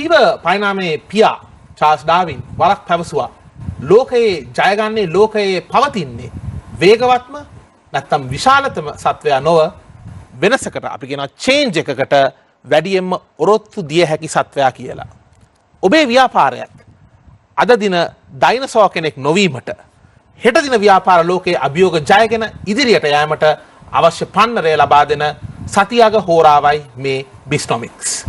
ජීව පරිණාමයේ පියා Charles Darwin වරක් පැවසුවා ලෝකයේ ජයගන්නේ ලෝකයේ පවතින්නේ වේගවත්ම නැත්නම් විශාලතම සත්වයා නොව වෙනසකට අපි කියනවා චේන්ජ් එකකට වැඩියෙන්ම ඔරොත්තු දිය හැකි සත්වයා කියලා. ඔබේ ව්‍යාපාරයත් අද දින ඩයිනසෝර් කෙනෙක් නොවීමට හෙට දින ව්‍යාපාර ලෝකයේ අභියෝග ජයගෙන ඉදිරියට යෑමට අවශ්‍ය පන්නරය ලබා දෙන සතියග හෝරාවයි මේ Bisnomics.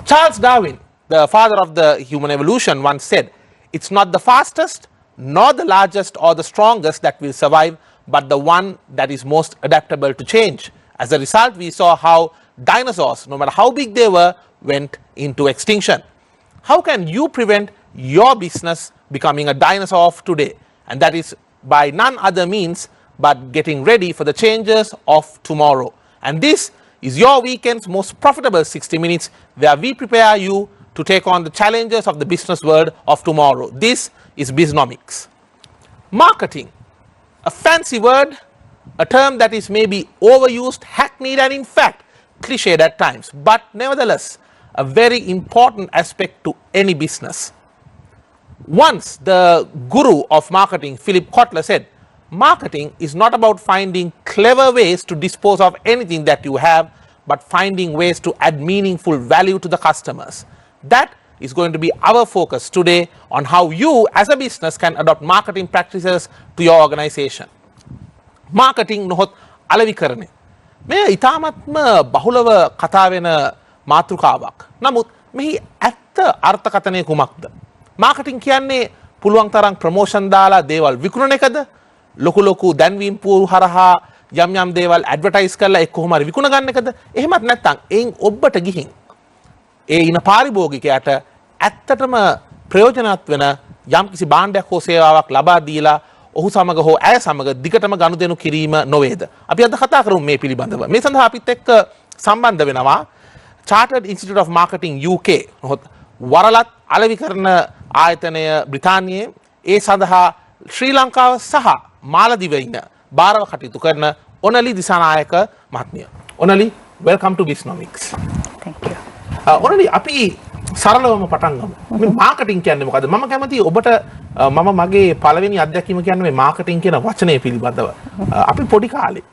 Charles Darwin, the father of the human evolution, once said, "It's not the fastest, nor the largest or the strongest that will survive, but the one that is most adaptable to change." As a result, we saw how dinosaurs, no matter how big they were, went into extinction. How can you prevent your business becoming a dinosaur of today? And that is by none other means but getting ready for the changes of tomorrow. And this is your weekend's most profitable 60 minutes where we prepare you to take on the challenges of the business world of tomorrow. This is Bisnomics. Marketing, a fancy word, a term that is maybe overused, hackneyed and in fact cliched at times, but nevertheless a very important aspect to any business. Once the guru of marketing, Philip Kotler, said, marketing is not about finding clever ways to dispose of anything that you have, but finding ways to add meaningful value to the customers. That is going to be our focus today on how you as a business can adopt marketing practices to your organization. Marketing නොහොත් අලෙවිකරණය. මේ ඊ타මත්ම බහුලව කතා වෙන මාතෘකාවක්. නමුත් මෙහි ඇත්ත අර්ථකථනය කුමක්ද? මාකටිං කියන්නේ පුළුවන් තරම් ප්‍රොමෝෂන් දාලා දේවල් විකුණන එකද? ලොකු ලොකු දැන්වීම් පුවරු හරහා යම් යම් දේවල් ඇඩ්වර්ටයිස් කරලා එක්ක කොහොම හරි විකුණ ගන්න එකද? එහෙමත් නැත්නම් එයින් ඔබට ගිහින් ඒ ඉන පාරිභෝගිකයාට ඇත්තටම ප්‍රයෝජනවත් වෙන යම්කිසි භාණ්ඩයක් හෝ සේවාවක් ලබා දීලා ඔහු සමග හෝ ඇය සමග දිගටම ගනුදෙනු කිරීම නොවේද? අපි අද කතා කරමු මේ පිළිබඳව. මේ සඳහා අපිත් එක්ක සම්බන්ධ වෙනවා Chartered Institute of Marketing UK වරලත් අලෙවිකරණ ආයතනය බ්‍රිතාන්‍යයේ ඒ සඳහා ශ්‍රී ලංකාව සහ මාලදිවයින භාරව කටයුතු කරන ඔනලි දිසානායක මහත්මිය. ඔනලි, welcome to Bisnomics. Thank you. ඔනලි, අපි සරලවම පටන් ගමු. මේ මාකටිං කියන්නේ මොකද්ද? මම කැමතියි ඔබට මම මගේ පළවෙනි අත්දැකීම කියන්නේ මේ මාකටිං කියන වචනය පිළිබඳව. අපි පොඩි කාලේ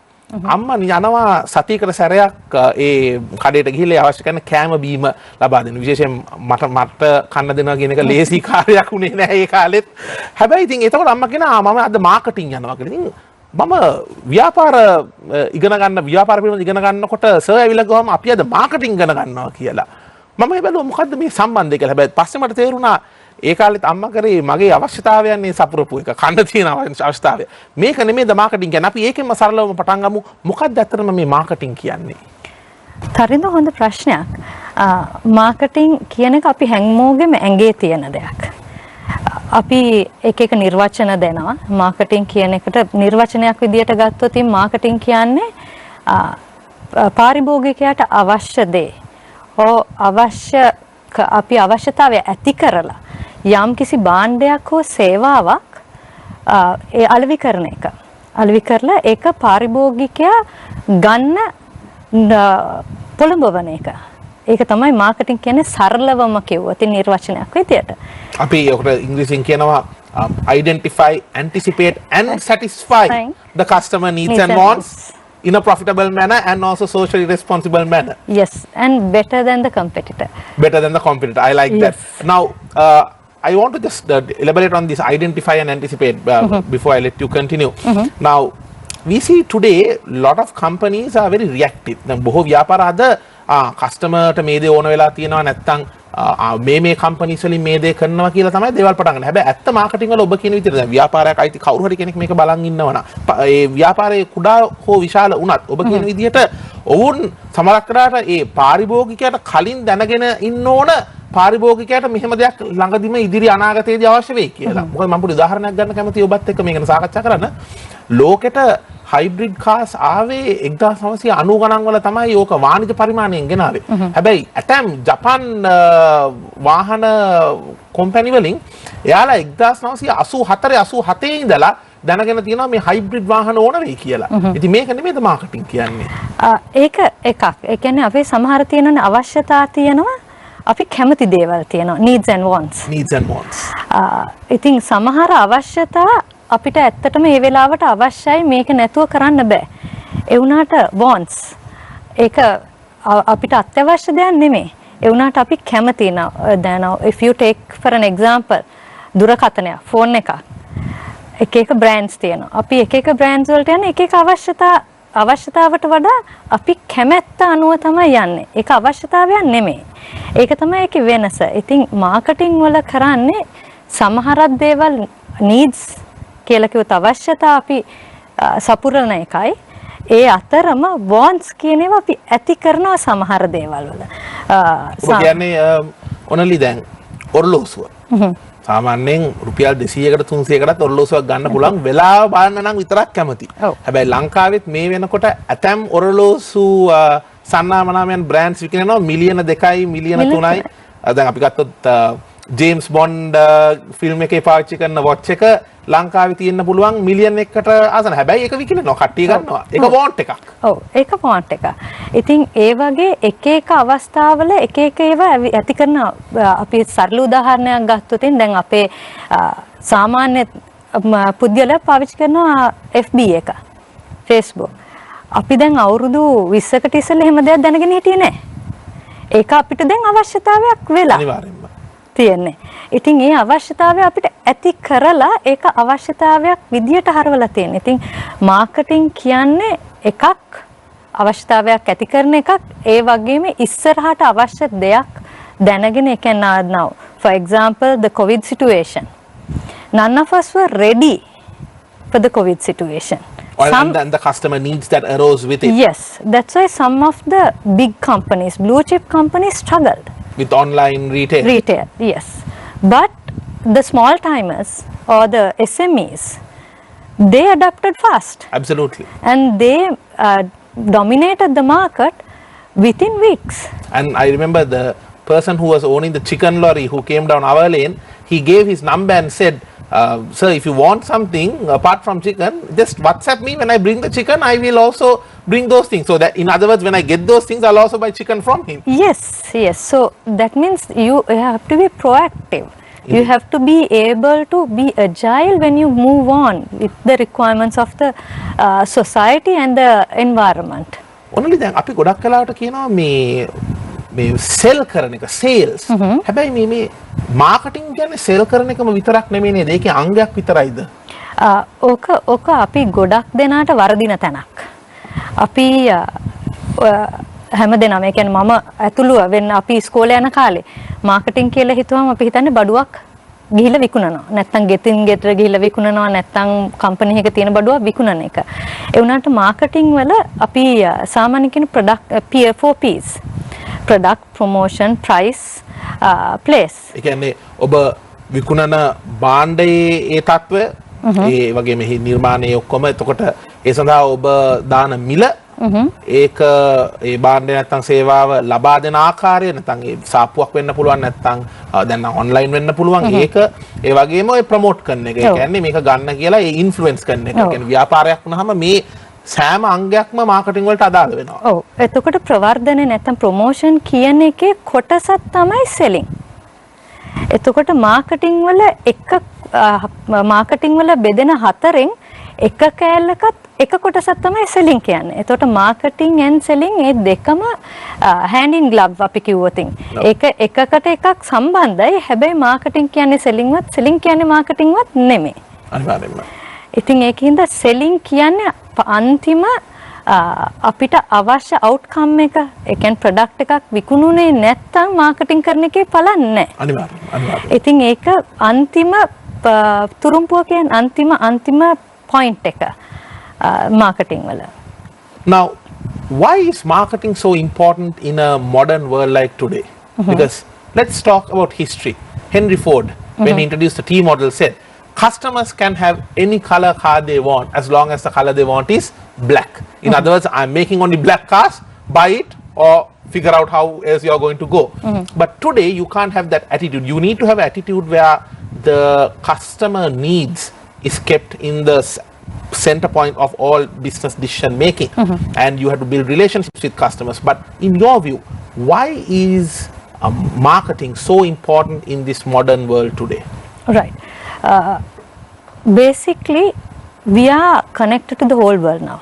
අම්මා යනවා සතියකට සැරයක් ඒ කඩේට ගිහිල්ලා අවශ්‍ය කරන කෑම බීම ලබා දෙන්න. විශේෂයෙන් මට කන්න දෙනවා කියන එක ලේසි කාර්යයක් උනේ නැහැ ඒ කාලෙත්. හැබැයි ඉතින් එතකොට අම්මා කියනවා මම අද මාකටිං යනවා කියලා. ඉතින් මම ව්‍යාපාර පිළිබඳව ඉගෙන ගන්නකොට සර් ඇවිල්ලා ගියාම අපි අද මාකටිං ඉගෙන ගන්නවා කියලා. මම බැලුවා මොකද්ද මේ සම්බන්ධය කියලා. හැබැයි පස්සේ මට තේරුණා ඒ කාලෙත් අම්මා කරේ මගේ අවශ්‍යතාවයන් මේ සපුරපු එක කන්න තියෙන අවශ්‍යතාවය. මේක නෙමෙයිද මාකටිං කියන්නේ. අපි ඒකෙන්ම සරලවම පටන් ගමු. මොකක්ද ඇත්තටම මේ මාකටිං කියන්නේ? තරිඳ හොඳ ප්‍රශ්නයක්. මාකටිං කියන එක අපි හැමෝගෙම ඇඟේ තියෙන දෙයක්. අපි එක එක නිර්වචන දෙනවා. මාකටිං කියන එකට නිර්වචනයක් විදියට ගත්තොත් මාකටිං කියන්නේ පාරිභෝගිකයාට අවශ්‍ය දේ අපි අවශ්‍යතාවය ඇති කරලා යම් කිසි භාණ්ඩයක් හෝ සේවාවක් ඒ අලෙවි කරන එක. අලෙවි කරලා ඒක පාරිභෝගිකයා ගන්න පොළඹවන එක. ඒක තමයි මාකටිං කියන්නේ සරලවම කිව්වොත් නිර්වචනයක් විදියට. අපි ඔකට ඉංග්‍රීසියෙන් කියනවා identify, anticipate and satisfy the customer needs and wants in a profitable manner and also socially responsible manner. Yes, and better than the competitor. Better than the competitor. I like that. Now, I want to just elaborate on this identify and anticipate before I let you continue. Now, we see today lot of companies are very reactive. දැන් බොහෝ ව්‍යාපාර අද කස්ටමර්ට මේ දේ ඕන වෙලා තියෙනවා නැත්නම් මේ කම්පනීස් වලින් මේ දේ කරනවා කියලා තමයි දේවල් පටන් ගන්න. හැබැයි ඇත්ත මාකටිං වල ඔබ කියන විදිහට දැන් ව්‍යාපාරයක් අයිති කවුරු හරි කෙනෙක් මේක බලන් ඉන්නවනම් ඒ ව්‍යාපාරයේ කුඩා හෝ විශාල වුණත් ඔබ කියන විදිහට ඔවුන් සමහරකට ඒ පාරිභෝගිකයාට කලින් දැනගෙන ඉන්න ඕන පාරිභෝගිකයාට මෙහෙම දෙයක් ළඟදිම ඉදිරි අනාගතයේදී අවශ්‍ය වෙයි කියලා. මොකද මම පොඩි උදාහරණයක් ගන්න කැමතියි ඔබත් එක්ක මේක සාකච්ඡා කරන්න. ලෝකෙට හයිබ්‍රිඩ් කාස් ආවේ 1990 ගණන් වල තමයි ඕක වාණිජ පරිමාණයෙන් ගෙනාවේ. හැබැයි ඇතම් ජපාන් වාහන කම්පැනි වලින් එයාලා 1984 87 ඉඳලා දැනගෙන තියෙනවා මේ හයිබ්‍රිඩ් වාහන ඕන වෙයි කියලා. ඉතින් මේක නෙමෙයිද මාකටිං කියන්නේ? ඒක එකක්. ඒ කියන්නේ අපේ සමහර තියෙනනේ අවශ්‍යතා තියෙනවා. අපි කැමති දේවල් තියෙනවා needs and wants. Needs and wants. ඉතින් සමහර අවශ්‍යතා අපිට ඇත්තටම මේ වෙලාවට අවශ්‍යයි මේක නැතුව කරන්න බෑ. ඒ වුණාට wants ඒක අපිට අත්‍යවශ්‍ය දෙයක් නෙමෙයි. ඒ වුණාට අපි කැමති දැන් if you take for an example දුරකථනයක් ෆෝන් එකක් එක එක බ්‍රෑන්ඩ්ස් තියෙනවා. අපි එක එක බ්‍රෑන්ඩ්ස් වලට යන්නේ එක එක අවශ්‍යතාවට වඩා අපි කැමැත්ත අනුව තමයි යන්නේ. ඒක අවශ්‍යතාවයක් නෙමෙයි. ඒක තමයි ඒකේ වෙනස. ඉතින් මාකටිං වල කරන්නේ සමහරක් දේවල් needs කියලා කිව්වොත් අවශ්‍යතා අපි සපුරන එකයි. ඒ අතරම wants කියන ඒවා අපි ඇති කරනවා සමහර දේවල් වල. ඔබ කියන්නේ ඔනලි දැන් ඔරලෝසුව. සාමාන්‍යයෙන් රුපියල් 200කට 300කටත් ඔරලෝසුවක් ගන්න පුළුවන් වෙලාව බලන්න නම් විතරක් කැමති. හැබැයි ලංකාවෙත් මේ වෙනකොට ඇතැම් ඔරලෝසු සන්නාමනාමයන් බ්‍රෑන්ඩ්ස් විකිනනවා මිලියන 2යි මිලියන 3යි. දැන් අපි ගත්තොත් ජේම්ස් බොන්ඩ් ෆිල්ම් එකේ පාවිච්චි කරන වොච් එක ලංකාවේ තියෙන්න පුළුවන් මිලියන් 1කට ආසන. හැබැයි ඒක විකිනනවා කට්ටිය ගන්නවා. ඒක වොන්ට් එකක්. ඔව් ඒක වොන්ට් එකක්. ඉතින් ඒ වගේ එක එක අවස්ථාවල එක එක ඒවා ඇති කරන අපි සරල උදාහරණයක් ගත්තොත් දැන් අපේ සාමාන්‍ය පුද්ගලයා පාවිච්චි කරන FB එක Facebook. අපි දැන් අවුරුදු 20කට ඉස්සෙල්ලා එහෙම දෙයක් දැනගෙන හිටියේ නැහැ. ඒක අපිට දැන් අවශ්‍යතාවයක් වෙලා. අනිවාර්යෙන්ම. තියෙන්නේ. ඉතින් ඒ අවශ්‍යතාවය අපිට ඇති කරලා ඒක අවශ්‍යතාවයක් විදියට හරවලා තියෙනවා. ඉතින් මාකටිං කියන්නේ එකක් අවශ්‍යතාවයක් ඇති කරන එකක් ඒ වගේම ඉස්සරහට අවශ්‍ය දෙයක් දැනගෙන ඒ කියන්නේ now for example the covid situation. None of us were ready for the covid situation. And the customer needs that arose with it. Yes, that's why some of the big companies, blue chip companies struggled. With online retail. Retail, yes. But the small timers or the SMEs, they adapted fast. Absolutely. And they dominated the market within weeks. And I remember the person who was owning the chicken lorry who came down our lane, he gave his number and said, sir, if you want something apart from chicken, just WhatsApp me. When I bring the chicken, I will also bring those things. So that, in other words, when I get those things, I'll also buy chicken from him. Yes, yes. So that means you have to be proactive. You have to be able to be agile when you move on with the requirements of the society and the environment. Only then, අපි ගොඩක් කලාවට කියනවා මේ සෙල් කරන එක sales. හැබැයි මේ marketing කියන්නේ සෙල් කරන එකම විතරක් නෙමෙයි නේද? ඒකේ අංගයක් විතරයිද? ඕක අපි ගොඩක් දෙනාට වර්ධින තැනක්. අපි හැමදෙනාම ඒ කියන්නේ මම ඇතුළුව වෙන්න අපි ඉස්කෝලේ යන කාලේ මාකටිං කියලා හිතුවම අපි හිතන්නේ බඩුවක් ගිහිල්ලා විකුණනවා. නැත්තම් ගෙතින් ගෙදර ගිහිල්ලා විකුණනවා. නැත්තම් කම්පැනි එකක තියෙන බඩුවක් විකුණන එක. ඒ වුණාට මාකටිං වල අපි සාමාන්‍ය කියන product 4Ps. product, promotion, price, place. ඒ කියන්නේ ඔබ විකුණන භාණ්ඩයේ ඒ තත්ත්වය ඒ වගේම එහි නිර්මාණයේ ඔක්කොම එතකොට ඒ සඳහා ඔබ දාන මිල ඒක ඒ භාණ්ඩය නැත්තම් සේවාව ලබා දෙන ආකාරය නැත්තම් ඒ සාප්පුවක් වෙන්න පුළුවන් නැත්තම් දැන් නම් ඔන්ලයින් වෙන්න පුළුවන් ඒක ඒ වගේම ඔය ප්‍රොමෝට් කරන එක. ඒ කියන්නේ මේක ගන්න කියලා ඒ ඉන්ෆ්ලුවෙන්ස් කරන එක. ඒ කියන්නේ ව්‍යාපාරයක් වුණාම මේ සෑම අංගයක්ම මාකටිං වලට අදාළ වෙනවා. ඔව්. එතකොට ප්‍රවර්ධන නැත්නම් ප්‍රොමෝෂන් කියන එකේ කොටසක් තමයි සෙලින්. එතකොට මාකටිං වල මාකටිං වල බෙදෙන හතරෙන් එක කෑල්ලකත් එක කොටසක් තමයි සෙලින් කියන්නේ. එතකොට මාකටිං and selling මේ දෙකම hand in glove අපි කිව්වොත් ඒක එකකට එකක් සම්බන්ධයි. හැබැයි මාකටිං කියන්නේ selling කියන්නේ marketing වත් නෙමෙයි. අනිවාර්යයෙන්ම. ඉතින් ඒකින්ද selling කියන්නේ අන්තිම අපිට අවශ්‍ය outcome එක ඒ කියන්නේ product එකක් විකුණුනේ නැත්නම් marketing කරන එකේ පලන්නේ නැහැ. අනිවාර්යයෙන්. ඉතින් ඒක අන්තිම තුරුම්පුව කියන්නේ අන්තිම point එක marketing වල. Now, why is marketing so important in a modern world like today? Because let's talk about history. Henry Ford, when he introduced the T model, said customers can have any color car they want as long as the color they want is black. In other words, I'm making only black cars, buy it or figure out how else you're going to go. But today you can't have that attitude. You need to have an attitude where the customer needs is kept in the center point of all business decision making, and you have to build relationships with customers. But in your view, why is marketing so important in this modern world today? Right. Basically, we are connected to the whole world now.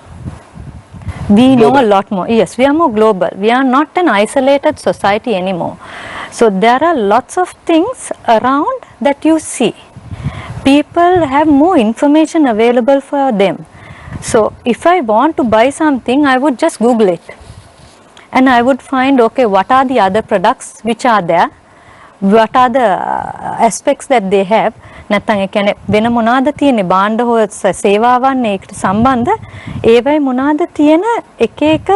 We know a lot more. Yes, we are more global. We are not an isolated society anymore. So there are lots of things around that you see. People have more information available for them. So if I want to buy something, I would just Google it. And I would find, okay, what are the other products which are there? What are the aspects that they have? නැත්නම් ඒ කියන්නේ වෙන මොනවාද තියෙන්නේ භාණ්ඩ හෝ සේවාවන් ඒකට සම්බන්ධ ඒවයි මොනවාද තියෙන එක එක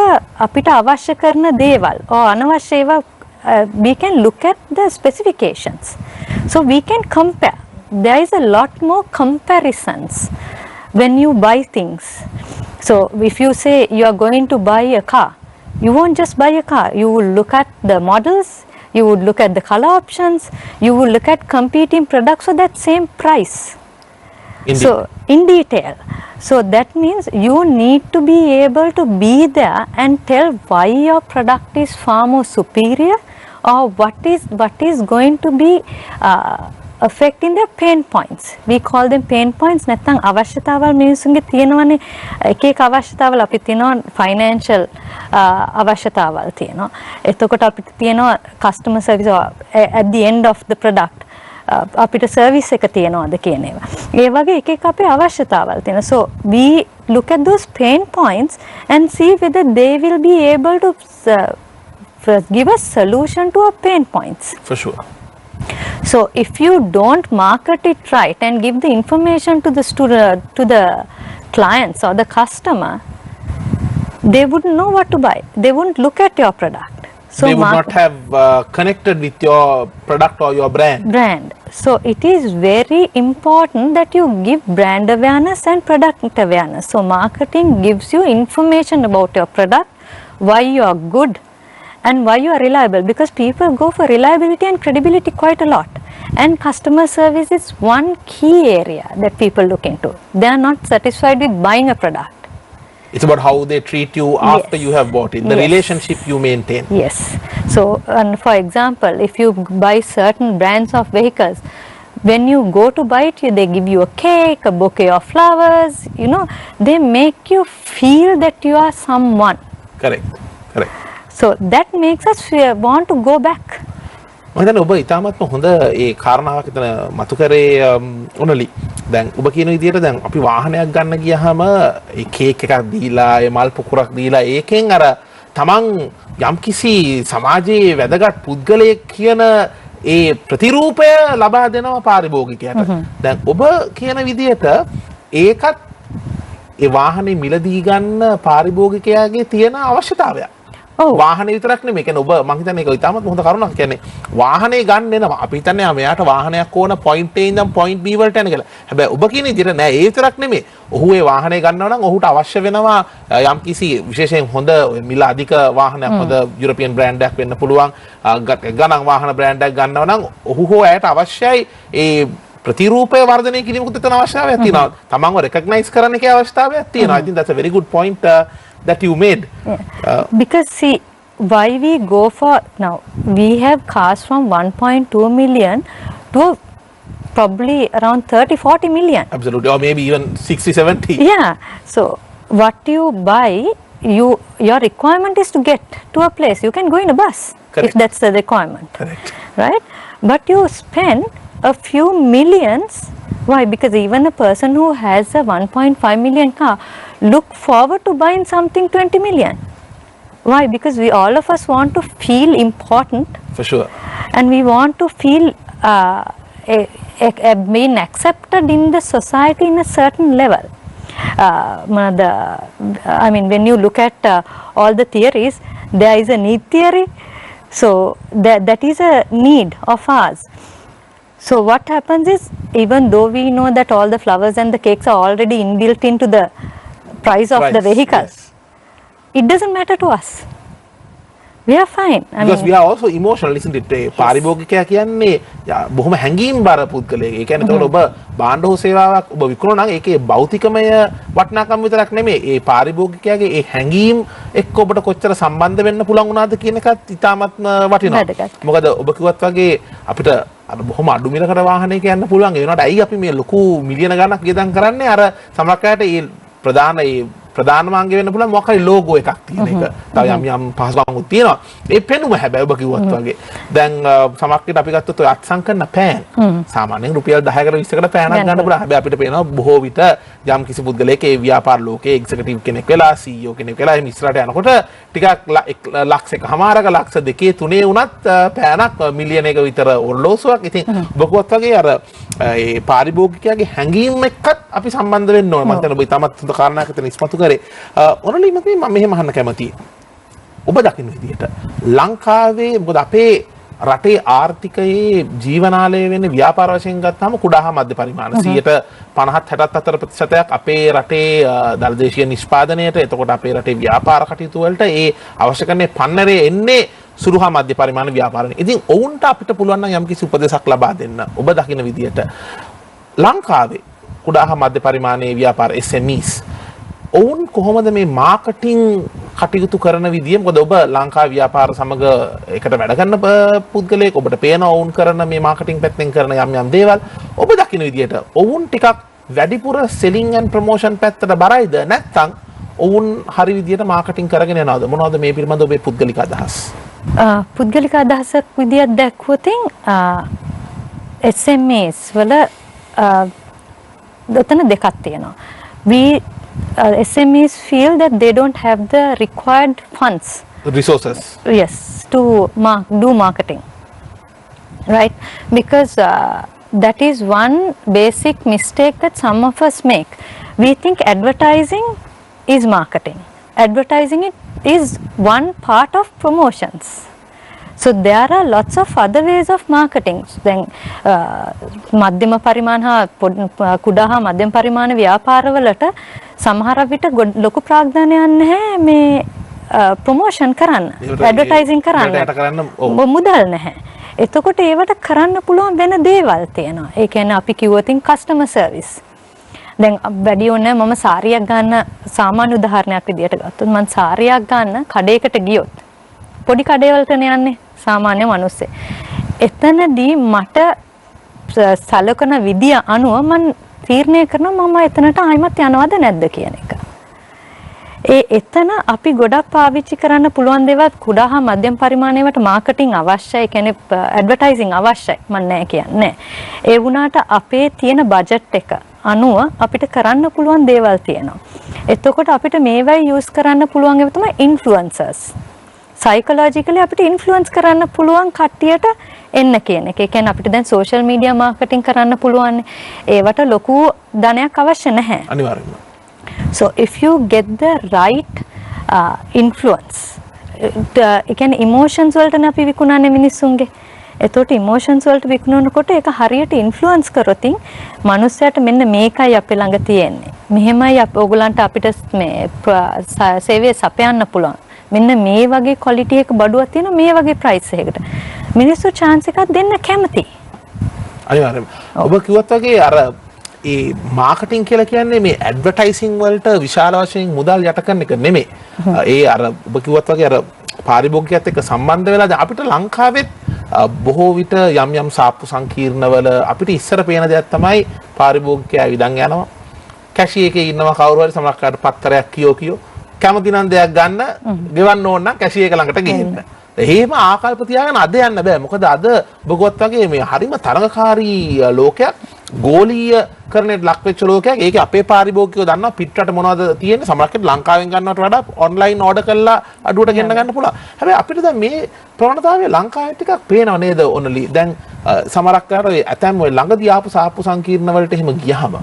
අපිට අවශ්‍ය කරන දේවල් or අනවශ්‍ය ඒවා we can look at the specifications, so we can compare. There is a lot more comparisons when you buy things. So if you say you are going to buy a car, you won't just buy a car, you will look at the models, you would look at the color options, you will look at competing products for that same price. So in detail. So that means you need to be able to be there and tell why your product is far more superior, or what is going to be affecting their pain points. We call them pain points. නැත්නම් අවශ්‍යතාවල් මිනිසුන්ගේ තියෙනවනේ එක එක අවශ්‍යතාවල් අපි තියෙනවා financial අවශ්‍යතාවල් තියෙනවා. එතකොට අපිට තියෙනවා customer service at the end of the product අපිට service එක තියනවාද කියන ඒවා. ඒ වගේ එක එක අපේ අවශ්‍යතාවල් තියෙනවා. So we look at those pain points and see whether they will be able to give a solution to our pain points. For sure. So if you don't market it right and give the information to the clients or the customer, they wouldn't know what to buy. They wouldn't look at your product. So they would not have connected with your product or your brand. So it is very important that you give brand awareness and product awareness. So marketing gives you information about your product, why you are good and why you are reliable, because people go for reliability and credibility quite a lot, and customer service is one key area that people look into. They are not satisfied with buying a product. It's about how they treat you after you have bought it, the relationship you maintain. Yes. So and for example, if you buy certain brands of vehicles, when you go to buy it, they give you a cake, a bouquet of flowers, they make you feel that you are someone. Correct. So that makes us want to go back. මම හිතන්නේ ඔබ ඉතාමත්ම හොඳ ඒ කාරණාවක් එතන මතු කරේ උනලි. දැන් ඔබ කියන විදිහට දැන් අපි වාහනයක් ගන්න ගියාම ඒ කේක් එකක් දීලා ඒ මල් පොකුරක් දීලා ඒකෙන් අර තමන් යම්කිසි සමාජයේ වැදගත් පුද්ගලයෙක් කියන ඒ ප්‍රතිරූපය ලබා දෙනවා පාරිභෝගිකයාට. දැන් ඔබ කියන විදිහට ඒකත් ඒ වාහනේ මිලදී ගන්න පාරිභෝගිකයාගේ තියෙන අවශ්‍යතාවයක්. වාහනේ විතරක් නෙමෙයි. කියන්නේ ඔබ මම හිතන්නේ ඒක ඉතාමත් හොඳ කරුණක්. කියන්නේ වාහනේ ගන්න එනවා. අපි හිතන්නේ මෙයාට වාහනයක් ඕන point A ඉඳන් point B වලට යන කියලා. හැබැයි ඔබ කියන විදිහට නෑ ඒ විතරක් නෙමෙයි. ඔහු ඒ වාහනේ ගන්නවා නම් ඔහුට අවශ්‍ය වෙනවා යම්කිසි විශේෂයෙන් හොඳ මිල අධික වාහනයක්, හොඳ යුරෝපියන් බ්‍රෑන්ඩ් එකක් වෙන්න පුළුවන්. ගණන් වාහන බ්‍රෑන්ඩ් එකක් ගන්නවා නම් ඔහු හෝ ඇයට අවශ්‍යයි ඒ ප්‍රතිරූපය වර්ධනය කිරීමකුත් එතන අවශ්‍යතාවයක් තියෙනවා. තමන්ව recognize කරන්න එකේ අවශ්‍යතාවයක් තියෙනවා. I think that's a very good point that you made. Because see, why we go for now, we have cars from 1.2 million to probably around 30-40 million. Absolutely, or maybe even 60-70. Yeah. So what you buy, your requirement is to get to a place. You can go in a bus. Correct. If that's the requirement. Correct. Right? But you spend a few millions. Why? Because even a person who has a 1.5 million car look forward to buying something 20 million. Why? Because all of us want to feel important. For sure. And we want to feel being accepted in the society in a certain level. When you look at all the theories, there is a need theory. So that is a need of ours. So what happens is, even though we know that all the flowers and the cakes are already inbuilt into the price of the vehicle, it doesn't matter to us. We are fine. Because we are also emotional, isn't it? පාරිභෝගිකයා කියන්නේ බොහොම හැඟීම් බර පුද්ගලයෙක්. ඒ කියන්නේ එතකොට ඔබ භාණ්ඩ හෝ සේවාවක් ඔබ විකුණනවා නම් ඒකේ භෞතිකමය වටිනාකම විතරක් නෙමෙයි. ඒ පාරිභෝගිකයාගේ ඒ හැඟීම් එක්ක ඔබට කොච්චර සම්බන්ධ වෙන්න පුළුවන් වුණාද කියන එකත් ඉතාමත්ම වටිනවා. මොකද ඔබ කිව්වත් වගේ අපිට අර බොහොම අඩු මිලකට වාහනයක යන්න පුළුවන්. ඒ වුණාට ඇයි අපි මේ ලොකු මිලියන ගණක් වියදම් කරන්නේ? අර සමහරක් අයට ඒ ප්‍රධානම අංගය වෙන්න පුළුවන් මොකක් හරි ලෝගෝ එකක් තියෙන එක. තව යම් පහසුකම්කුත් තියෙනවා. ඒ පෙනුම හැබැයි ඔබ කිව්වත් වගේ. දැන් සමහරකට අපි ගත්තොත් ඔය අත්සන් කරන පෑන් සාමාන්‍යයෙන් රුපියල් 10කට 20කට පෑනක් ගන්න පුළුවන්. හැබැයි අපිට පේනවා බොහෝ විට යම් කිසි පුද්ගලයෙක් ඒ ව්‍යාපාර ලෝකයේ එක්සිකියුටිව් කෙනෙක් වෙලා CEO කෙනෙක් වෙලා එහෙම ඉස්සරහට යනකොට ටිකක් ලක්ෂ එකමාරක ලක්ෂ දෙකේ තුනේ වුණත් පෑනක් මිලියනයක විතර ඔරලෝසුවක්. ඉතින් ඔබ කිව්වත් වගේ අර ඒ පාරිභෝගිකයාගේ හැඟීම් එක්කත් අපි සම්බන්ධ වෙන්න ඕන. මම හිතනවා ඔබ ඉතාමත් හොඳ කාරණාවක් එතන ඉස්මතු කරේ. ඔනලි මම මෙහෙම අහන්න කැමතියි. ඔබ දකින්න විදිහට ලංකාවේ මොකද අපේ රටේ ආර්ථිකයේ ජීවනාලය වෙන ව්‍යාපාර වශයෙන් ගත්තාම කුඩා හා මධ්‍ය පරිමාණ 50-64% අපේ රටේ දළදේශීය නිෂ්පාදනයට එතකොට අපේ රටේ ව්‍යාපාර කටයුතු වලට ඒ අවශ්‍ය කරන පන්නරේ එන්නේ සුළු හා මධ්‍ය පරිමාණ ව්‍යාපාරනේ. ඉතින් ඔවුන්ට අපිට පුළුවන් නම් යම්කිසි උපදෙසක් ලබා දෙන්න. ඔබ දකින්න විදිහට ලංකාවේ කුඩා හා මධ්‍ය පරිමාණයේ ව්‍යාපාර SMEs ඔවුන් කොහොමද මේ මාකටිං කටයුතු කරන විදිය? මොකද ඔබ ලංකා ව්‍යාපාර සමග එකට වැඩ කරන පුද්ගලයෙක්, ඔබට පේනවා ඔවුන් කරන මේ මාකටිං පැත්තෙන් කරන යම් දේවල්. ඔබ දකින්න විදියට ඔවුන් ටිකක් වැඩිපුර selling and promotion පැත්තට බරයිද නැත්නම් ඔවුන් හරි විදියට මාකටිං කරගෙන යනවද? මොනවද මේ පිළිබඳව ඔබේ පුද්ගලික අදහස්? පුද්ගලික අදහසක් විදියට දැක්වුවොත් SMEs වල දතන දෙකක් තියෙනවා. SMEs feel that they don't have the required funds, resources, yes, to do marketing, right? Because that is one basic mistake that some of us make. We think advertising is marketing. Advertising is one part of promotions. So there are lots of other ways of marketing. Then මධ්‍යම පරිමාණ හා කුඩා හා මධ්‍යම පරිමාණ ව්‍යාපාරවලට සමහර විට ලොකු ප්‍රාග්ධනයක් නැහැ මේ ප්‍රොමෝෂන් කරන්න, ඇඩ්වර්ටයිසින් කරන්න මුදල් නැහැ. එතකොට ඒවට කරන්න පුළුවන් වෙන දේවල් තියෙනවා. ඒ කියන්නේ අපි කිව්වොත් කස්ටමර් සර්විස්. දැන් වැඩි ඕනේ මම සාරියක් ගන්න සාමාන්‍ය උදාහරණයක් විදියට ගත්තොත් මම සාරියක් ගන්න කඩේකට ගියොත් පොඩි කඩේවලටනේ යන්නේ සාමාන්‍ය මිනිස්සේ. එතනදී මට සලකන විදිය අනුව මම තීරණය කරනවා මම එතනට ආයිමත් යනවද නැද්ද කියන එක. එතන අපි ගොඩක් පාවිච්චි කරන්න පුළුවන් දේවල් කුඩා හා මධ්‍යම පරිමාණයකට මාකටිං අවශ්‍යයි, කියන්නේ ඇඩ්වර්ටයිසින් අවශ්‍යයි. මම නෑ කියන්නේ. ඒ වුණාට අපේ තියෙන බජට් එක අනුව අපිට කරන්න පුළුවන් දේවල් තියෙනවා. එතකොට අපිට මේවයි යූස් කරන්න පුළුවන් ඒවා තමයි ඉන්ෆ්ලුවෙන්සර්ස්. සයිකොලොජිකලි අපිට ඉන්ෆ්ලුවන්ස් කරන්න පුළුවන් කට්ටියට එන්න කියන එක. ඒ කියන්නේ අපිට දැන් සෝෂල් මීඩියා මාකටිං කරන්න පුළුවන්. ඒවට ලොකු ධනයක් අවශ්‍ය නැහැ. අනිවාර්යයෙන්ම. So if you get the right influence, ඒ කියන්නේ emotions වලට අපි විකුණන්නේ මිනිස්සුන්ගේ. එතකොට emotions වලට විකුණනකොට ඒක හරියට influence කරොත් මනුස්සයාට මෙන්න මේකයි අපේ ළඟ තියෙන්නේ. මෙහෙමයි ඔයගලන්ට අපිට මේ සේවය සපයන්න පුළුවන්. මෙන්න මේ වගේ quality එක බඩුවක් තියෙනවා මේ වගේ price එකකට. මිනිස්සු chance එකක් දෙන්න කැමති. අනිවාර්යයෙන්ම. ඔබ කිව්වත් වගේ අර ඒ මාකටිං කියලා කියන්නේ මේ ඇඩ්වර්ටයිසිං වලට විශාල වශයෙන් මුදල් යට කරන එක නෙමෙයි. ඒ අර ඔබ කිව්වත් වගේ අර පාරිභෝගිකයත් එක්ක සම්බන්ධ වෙලා දැන් අපිට ලංකාවෙත් බොහෝ විට යම් සාප්පු සංකීර්ණවල අපිට ඉස්සර පේන දෙයක් තමයි පාරිභෝගිකයා විදන් යනවා. කැෂි එකේ ඉන්නවා කවුරු හරි සමහරකට පත්තරයක් කියෝ කැමති නම් දෙයක් ගන්න ගෙවන්න ඕන නම් කැෂි එක ළඟට ගිහින්. එහෙම ආකල්ප තියාගෙන අද යන්න බෑ. මොකද අද බොගොත් වගේ මේ හරිම තරඟකාරී ලෝකයක්, ගෝලීය කරණයට ලක් වෙච්ච ලෝකයක්. ඒක අපේ පාරිභෝගිකයෝ දන්නවා පිටරට මොනවද තියෙන්නේ. සමහරකට ලංකාවෙන් ගන්නවට වඩා ඔන්ලයින් ඕඩර් කරලා අඩුවට ගෙන්න ගන්න පුළුවන්. හැබැයි අපිට දැන් මේ ප්‍රවණතාවය ලංකාවේ ටිකක් පේනව නේද ඔනලි. දැන් සමහරක් අය ඇතැම් ඔය ළඟදී ආපු සාප්පු සංකීර්ණ වලට එහෙම ගියහම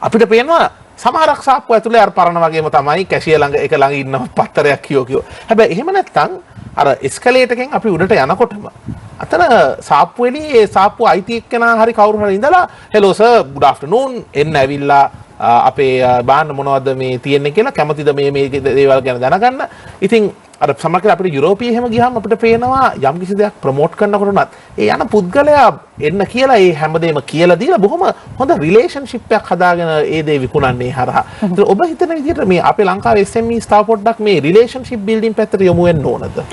අපිට පේනවා සමහරක් සාප්පු ඇතුලේ අර පරණ වගේම තමයි කැෂිය ළඟ එක ළඟ ඉන්න පත්තරයක් කියෝ. හැබැයි එහෙම නැත්තම් අර එස්කලේටර් එකෙන් අපි උඩට යනකොටම අතන සාප්පු එළියේ සාප්පු අයිති එක්කෙනා හරි කවුරු හරි ඉඳලා hello sir good afternoon එන්න ඇවිල්ලා අපේ බාන්න මොනවද මේ තියෙන්නේ කියලා කැමතිද මේ දේවල් ගැන දැනගන්න. ඉතින් අර සමහරවිට අපිට යුරෝපයේ එහෙම ගියාම අපිට පේනවා යම් කිසි දෙයක් ප්‍රොමෝට් කරනකොට උනත් ඒ යන පුද්ගලයා එන්න කියලා ඒ හැමදේම කියලා දීලා බොහොම හොඳ රිලේෂන්ෂිප් එකක් හදාගෙන ඒ දේ විකුණන්නේ හරහා. ඒත් ඔබ හිතන විදිහට මේ අපේ ලංකාවේ SMEs තව පොඩ්ඩක් මේ රිලේෂන්ෂිප් බිල්ඩින් පැත්තට යොමු වෙන්න ඕනද?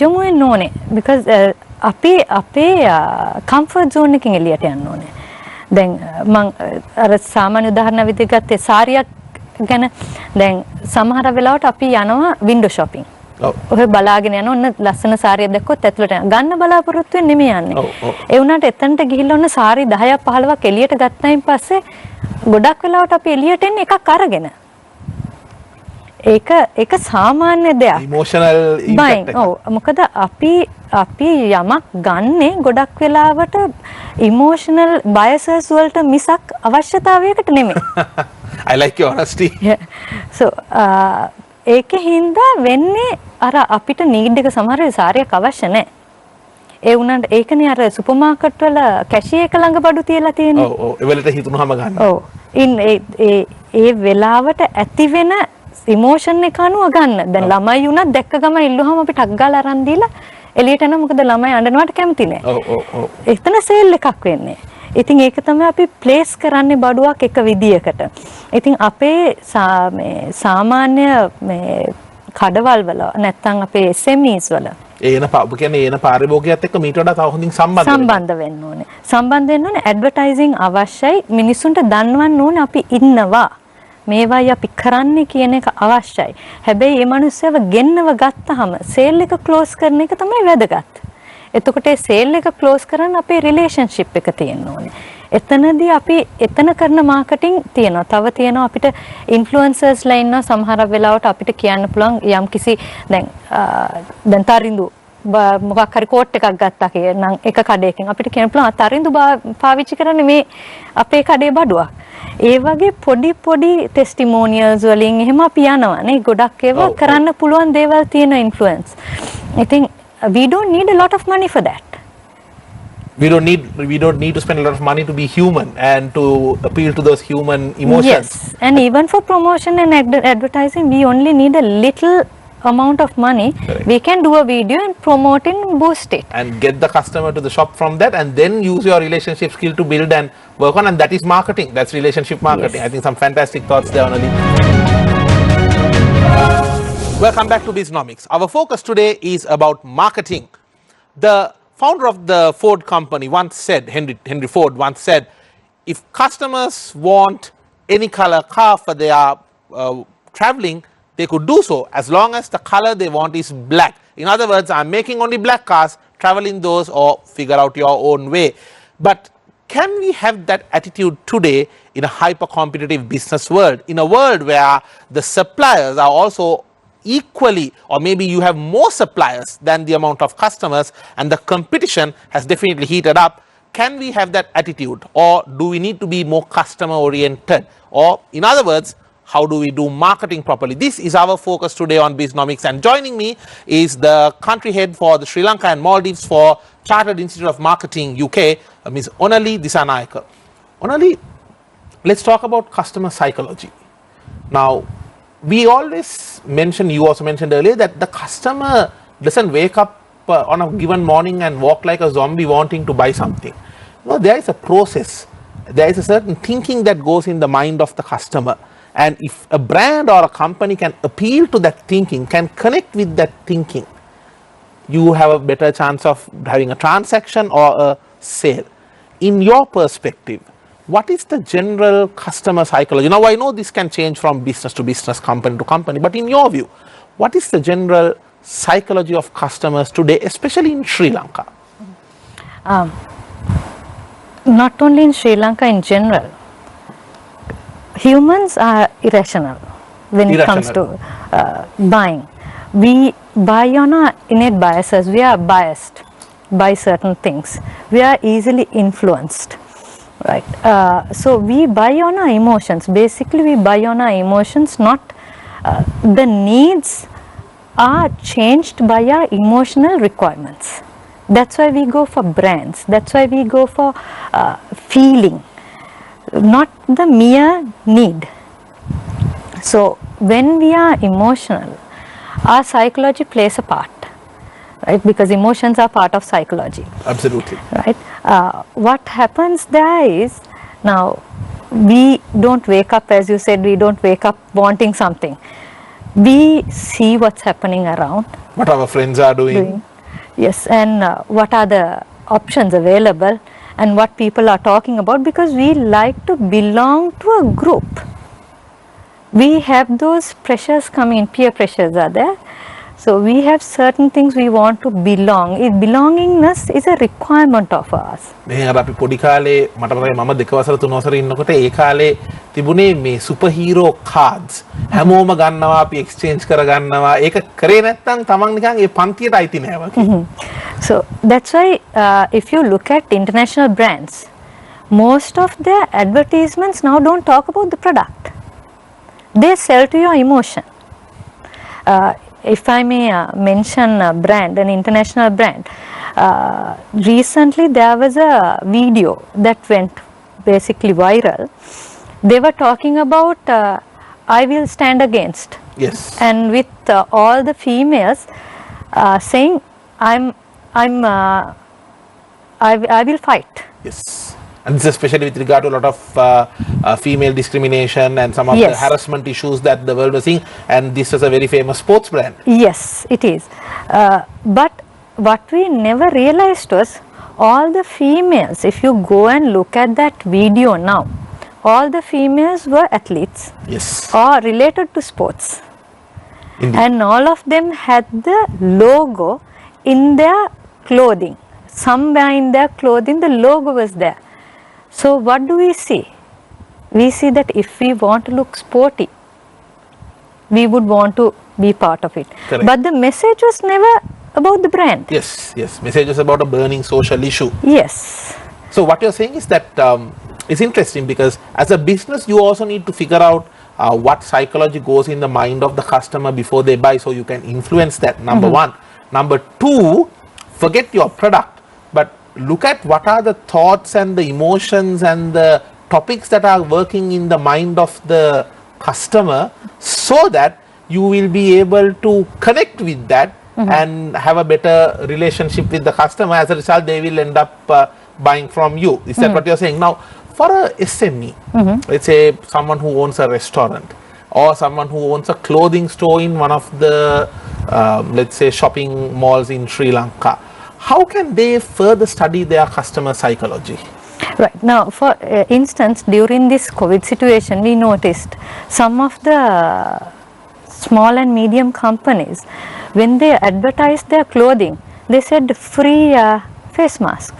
යොමු වෙන්න ඕනේ. because අපේ කම්ෆර්ට් zone එකකින් එළියට යන්න ඕනේ. දැන් මම අර සාමාන්‍ය උදාහරණ විදිහට ගත්තේ සාරියක් ගැන. දැන් සමහර වෙලාවට අපි යනවා වින්ඩෝ shopping. ඔය බලාගෙන යන ඔන්න ලස්සන සාරියක් දැක්කොත් ඇතුළට ගන්න බලාපොරොත්තු වෙන්නේ නෙමෙයි යන්නේ. ඒ වුණාට එතනට ගිහිල්ලා ඔන්න සාරි 10ක් 15ක් එළියට ගත්තයින් පස්සේ ගොඩක් වෙලාවට අපි එළියට එන්නේ එකක් අරගෙන. ඒක සාමාන්‍ය දෙයක්. ඉමෝෂනල් ඉම්පැක්ට් එක. ඔව් මොකද අපි යමක් ගන්නේ ගොඩක් වෙලාවට ඉමෝෂනල් බයසස් වලට මිසක් අවශ්‍යතාවයකට නෙමෙයි. I like your honesty. Yeah. So ඒකේ හින්දා වෙන්නේ අර අපිට නීඩ් එක සමහර වෙලාවට සාරියක් අවශ්‍ය නැහැ. ඒ වුණාට ඒකනේ අර සුපර් මාකට් වල කැෂියර් එක ළඟ බඩු තියලා තියෙන්නේ. ඔව් ඒ වෙලට හිතුනහම ගන්න. ඔව්. ඒ වෙලාවට ඇති වෙන ඉමෝෂන් එක අනුව ගන්න. දැන් ළමයි වුණත් දැක්ක ගමන් ඉල්ලුවාම අපි ටක් ගාලා අරන් දීලා එළියට යනවා. මොකද ළමයි අඬනවට කැමති නැහැ. ඔව්. එතන සේල් එකක් වෙන්නේ. ඉතින් ඒක තමයි අපි ප්ලේස් කරන්නේ බඩුවක් එක විදියකට. ඉතින් අපේ සාමාන්‍ය මේ කඩවල් වල නැත්තම් අපේ SMEs වල ඔබ කියන්නේ එන පාරිභෝගිකයත් එක්ක මීට වඩා තව හොඳින් සම්බන්ධ වෙන්න ඕනේ. සම්බන්ධ වෙන්න ඕනේ. ඇඩ්වර්ටයිසින් අවශ්‍යයි. මිනිස්සුන්ට දන්වන්න ඕනේ අපි ඉන්නවා. මේවයි අපි කරන්නේ කියන එක අවශ්‍යයි. හැබැයි මේ මිනිස්සුව ගෙන්නව ගත්තාම සේල් එක ක්ලෝස් කරන එක තමයි වැදගත්. එතකොට ඒ සේල් එක ක්ලෝස් කරන්න අපේ රිලේෂන්ෂිප් එක තියෙන්න ඕනේ. එතනදී අපි එතන කරන මාකටිං තියෙනවා. තව තියෙනවා අපිට ඉන්ෆ්ලුවෙන්සර්ස්ලා ඉන්නවා. සමහර වෙලාවට අපිට කියන්න පුළුවන් යම් කිසි දැන් තරිඳු මොකක් හරි කෝට් එකක් ගත්තා කියනනම් එක කඩේකින් අපිට කියන්න පුළුවන් තරිඳු පාවිච්චි කරන්නේ මේ අපේ කඩේ බඩුවක්. ඒ වගේ පොඩි ටෙස්ටිමෝනියල්ස් වලින් එහෙම අපි යනවා නේ. ගොඩක් ඒවා කරන්න පුළුවන් දේවල් තියෙන ඉන්ෆ්ලුවෙන්ස්. ඉතින් we don't need a lot of money for that. We don't need to spend a lot of money to be human and to appeal to those human emotions. Yes, and even for promotion and advertising, we only need a little amount of money. Correct. We can do a video and promote it and boost it. And get the customer to the shop from that, and then use your relationship skill to build and work on, and that is marketing. That's relationship marketing. Yes. I think some fantastic thoughts there, Anali. Welcome back to Bisnomics. Our focus today is about marketing. The founder of the Ford company once said, Henry Ford once said, if customers want any color car for their traveling, they could do so as long as the color they want is black. In other words, I'm making only black cars, travel in those or figure out your own way. But can we have that attitude today in a hyper-competitive business world, in a world where the suppliers are also equally, or maybe you have more suppliers than the amount of customers, and the competition has definitely heated up? Can we have that attitude, or do we need to be more customer oriented? Or in other words, how do we do marketing properly? This is our focus today on Bisnomics, and joining me is the country head for the Sri Lanka and Maldives for Chartered Institute of Marketing UK, Ms. Onali Disanayaka. Onali, let's talk about customer psychology. Now, we always mention, you also mentioned earlier, that the customer doesn't wake up on a given morning and walk like a zombie wanting to buy something. No, there is a process. There is a certain thinking that goes in the mind of the customer. And if a brand or a company can appeal to that thinking, can connect with that thinking, you have a better chance of having a transaction or a sale. In your perspective, what is the general customer psychology? Now, I know this can change from business to business, company to company, but in your view, what is the general psychology of customers today, especially in Sri Lanka? Not only in Sri Lanka, in general. Humans are irrational when it comes to buying. We buy on our innate biases. We are biased by certain things. We are easily influenced. Right. So we buy on our emotions. Basically, we buy on our emotions, not the needs are changed by our emotional requirements. That's why we go for brands. That's why we go for feeling. not the mere need. So when we are emotional, our psychology plays a part, right? Because emotions are part of psychology. Absolutely. Right? What happens there is, now we don't wake up, as you said, we don't wake up wanting something. We see what's happening around. What our friends are doing. Yes, and what are the options available and what people are talking about, because we like to belong to a group. We have those pressures coming in, peer pressures are there. So we have certain things we want to belong. Belongingness is a requirement of ours. මේ අර අපි පොඩි කාලේ මට මතකයි මම 2 වසර 3 වසර ඉන්නකොට ඒ කාලේ තිබුණේ මේ සුපර් හීරෝ කාඩ්ස් හැමෝම ගන්නවා අපි එක්ස්චේන්ජ් කර ගන්නවා ඒක කරේ නැත්නම් තමන් නිකන් ඒ පන්තියට අයිති නෑ වගේ. So that's why if you look at international brands, most of their advertisements now don't talk about the product. They sell to your emotion. If I may mention a brand, an international brand, recently there was a video that went basically viral. They were talking about I will stand against. Yes. And with all the females saying I will fight. Yes. And this is especially with regard to a lot of female discrimination and some of Yes. the harassment issues that the world was seeing. And this is a very famous sports brand. Yes, it is. But what we never realized was all the females, if you go and look at that video now, all the females were athletes. Yes. Or related to sports. Indeed. And all of them had the logo in their clothing. Somewhere in their clothing, the logo was there. So what do we see? We see that if we want to look sporty, we would want to be part of it. Correct. But the message was never about the brand. Yes, yes. Message is about a burning social issue. Yes. So what you're saying is that it's interesting because as a business, you also need to figure out what psychology goes in the mind of the customer before they buy, so you can influence that. Number one. Number two, forget your product, but look at what are the thoughts and the emotions and the topics that are working in the mind of the customer, so that you will be able to connect with that and have a better relationship with the customer. As a result, they will end up buying from you. Is that what you're saying? Now, for a SME, let's say someone who owns a restaurant or someone who owns a clothing store in one of the, let's say, shopping malls in Sri Lanka, how can they further study their customer psychology? Right. Now, for instance, during this COVID situation, we noticed some of the small and medium companies, when they advertised their clothing, they said free face mask.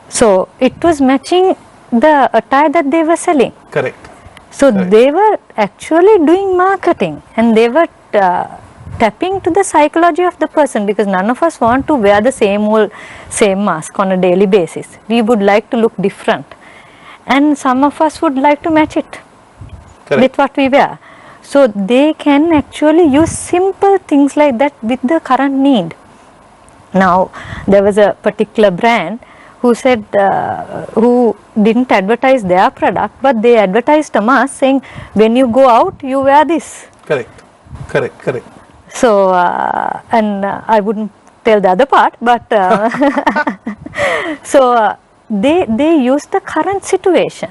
So it was matching the attire that they were selling. Correct. So they were actually doing marketing, and they were tapping to the psychology of the person, because none of us want to wear the same mask on a daily basis. We would like to look different, and some of us would like to match it with what we wear. So they can actually use simple things like that with the current need. Now, there was a particular brand who said, who didn't advertise their product, but they advertised a mask saying, when you go out, you wear this. Correct. So, and I wouldn't tell the other part, but so they use the current situation.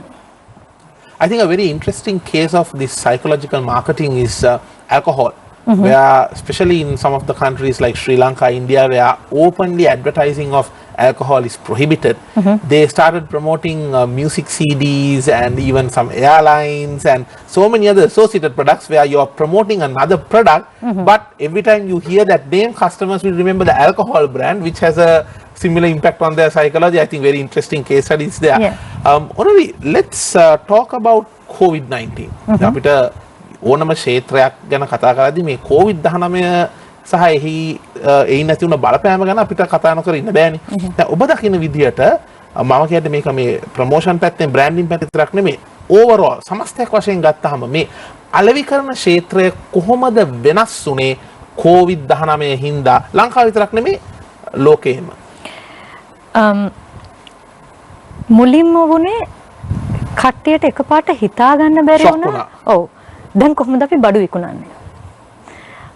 I think a very interesting case of this psychological marketing is alcohol, where especially in some of the countries like Sri Lanka, India, where openly advertising of alcohol is prohibited, they started promoting music CDs and even some airlines and so many other associated products where you are promoting another product, but every time you hear that name, customers will remember the alcohol brand, which has a similar impact on their psychology. I think very interesting case studies there. Only let's talk about COVID-19. අපිට ඕනම ක්ෂේත්‍රයක් ගැන කතා කරද්දී මේ COVID-19 සහ එහි එයින් නැති වුණ බලපෑම ගැන අපිට කතා නොකර ඉන්න බෑනේ. දැන් ඔබ දකින විදිහට මම කියන්නේ මේක මේ ප්‍රොමෝෂන් පැත්තෙන් බ්‍රෑන්ඩින් පැත්තේ විතරක් නෙමෙයි, ඕවරෝල් සමස්තයක් වශයෙන් ගත්තාම මේ අලෙවි කරන ක්ෂේත්‍රය කොහොමද වෙනස් වුනේ COVID-19 හින්දා ලංකාව විතරක් නෙමෙයි ලෝකෙම? මුලින්ම වුණේ කට්ටියට එකපාරට හිතා ගන්න බැරි වුණා. ඔව්. දැන් කොහොමද අපි බඩු විකුණන්නේ?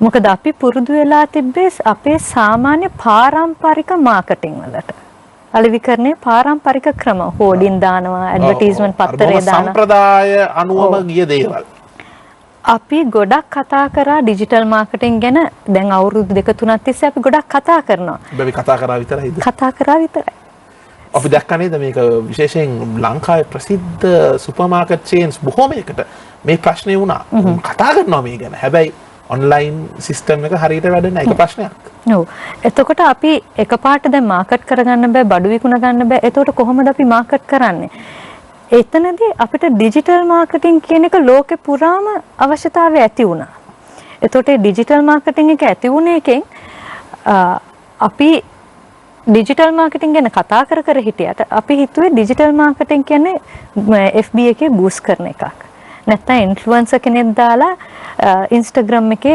මොකද අපි පුරුදු වෙලා තිබ්බේ අපේ සාමාන්‍ය පාරම්පරික මාකටිං වලට. අලෙවිකරණයේ පාරම්පරික ක්‍රම හෝඩින් දානවා, ඇඩ්වර්ටයිස්මන්ට් පත්තරේ දානවා. සම්ප්‍රදාය අනුවම ගිය දේවල්. අපි ගොඩක් කතා කරා ඩිජිටල් මාකටිං ගැන. දැන් අවුරුදු 2-3ක් තිස්සේ අපි ගොඩක් කතා කරනවා. අපි කතා කරා විතරයිද? කතා කරා විතරයි. අපි දැක්කා නේද මේක විශේෂයෙන් ලංකාවේ ප්‍රසිද්ධ සුපර් මාකට් චේන්ස් බොහෝමයකට මේ ප්‍රශ්නේ වුණා. කතා කරනවා මේ ගැන. හැබැයි ඔන්ලයින් සිස්ටම් එක හරියට වැඩ නැහැ. ඒක ප්‍රශ්නයක්. ඔව්. එතකොට අපි එකපාරට දැන් මාකට් කරගන්න බෑ, බඩු විකුණ ගන්න බෑ. එතකොට කොහොමද අපි මාකට් කරන්නේ? එතනදී අපිට ඩිජිටල් මාකටිං කියන එක ලෝකේ පුරාම අවශ්‍යතාවය ඇති වුණා. එතකොට මේ ඩිජිටල් මාකටිං එක ඇති වුණ එකෙන් අපි ඩිජිටල් මාකටිං ගැන කතා කර හිටියට අපි හිතුවේ ඩිජිටල් මාකටිං කියන්නේ FB එකේ බූස්ට් කරන එකක්. නැත්නම් ඉන්ෆ්ලුවෙන්සර් කෙනෙක් දාලා Instagram එකේ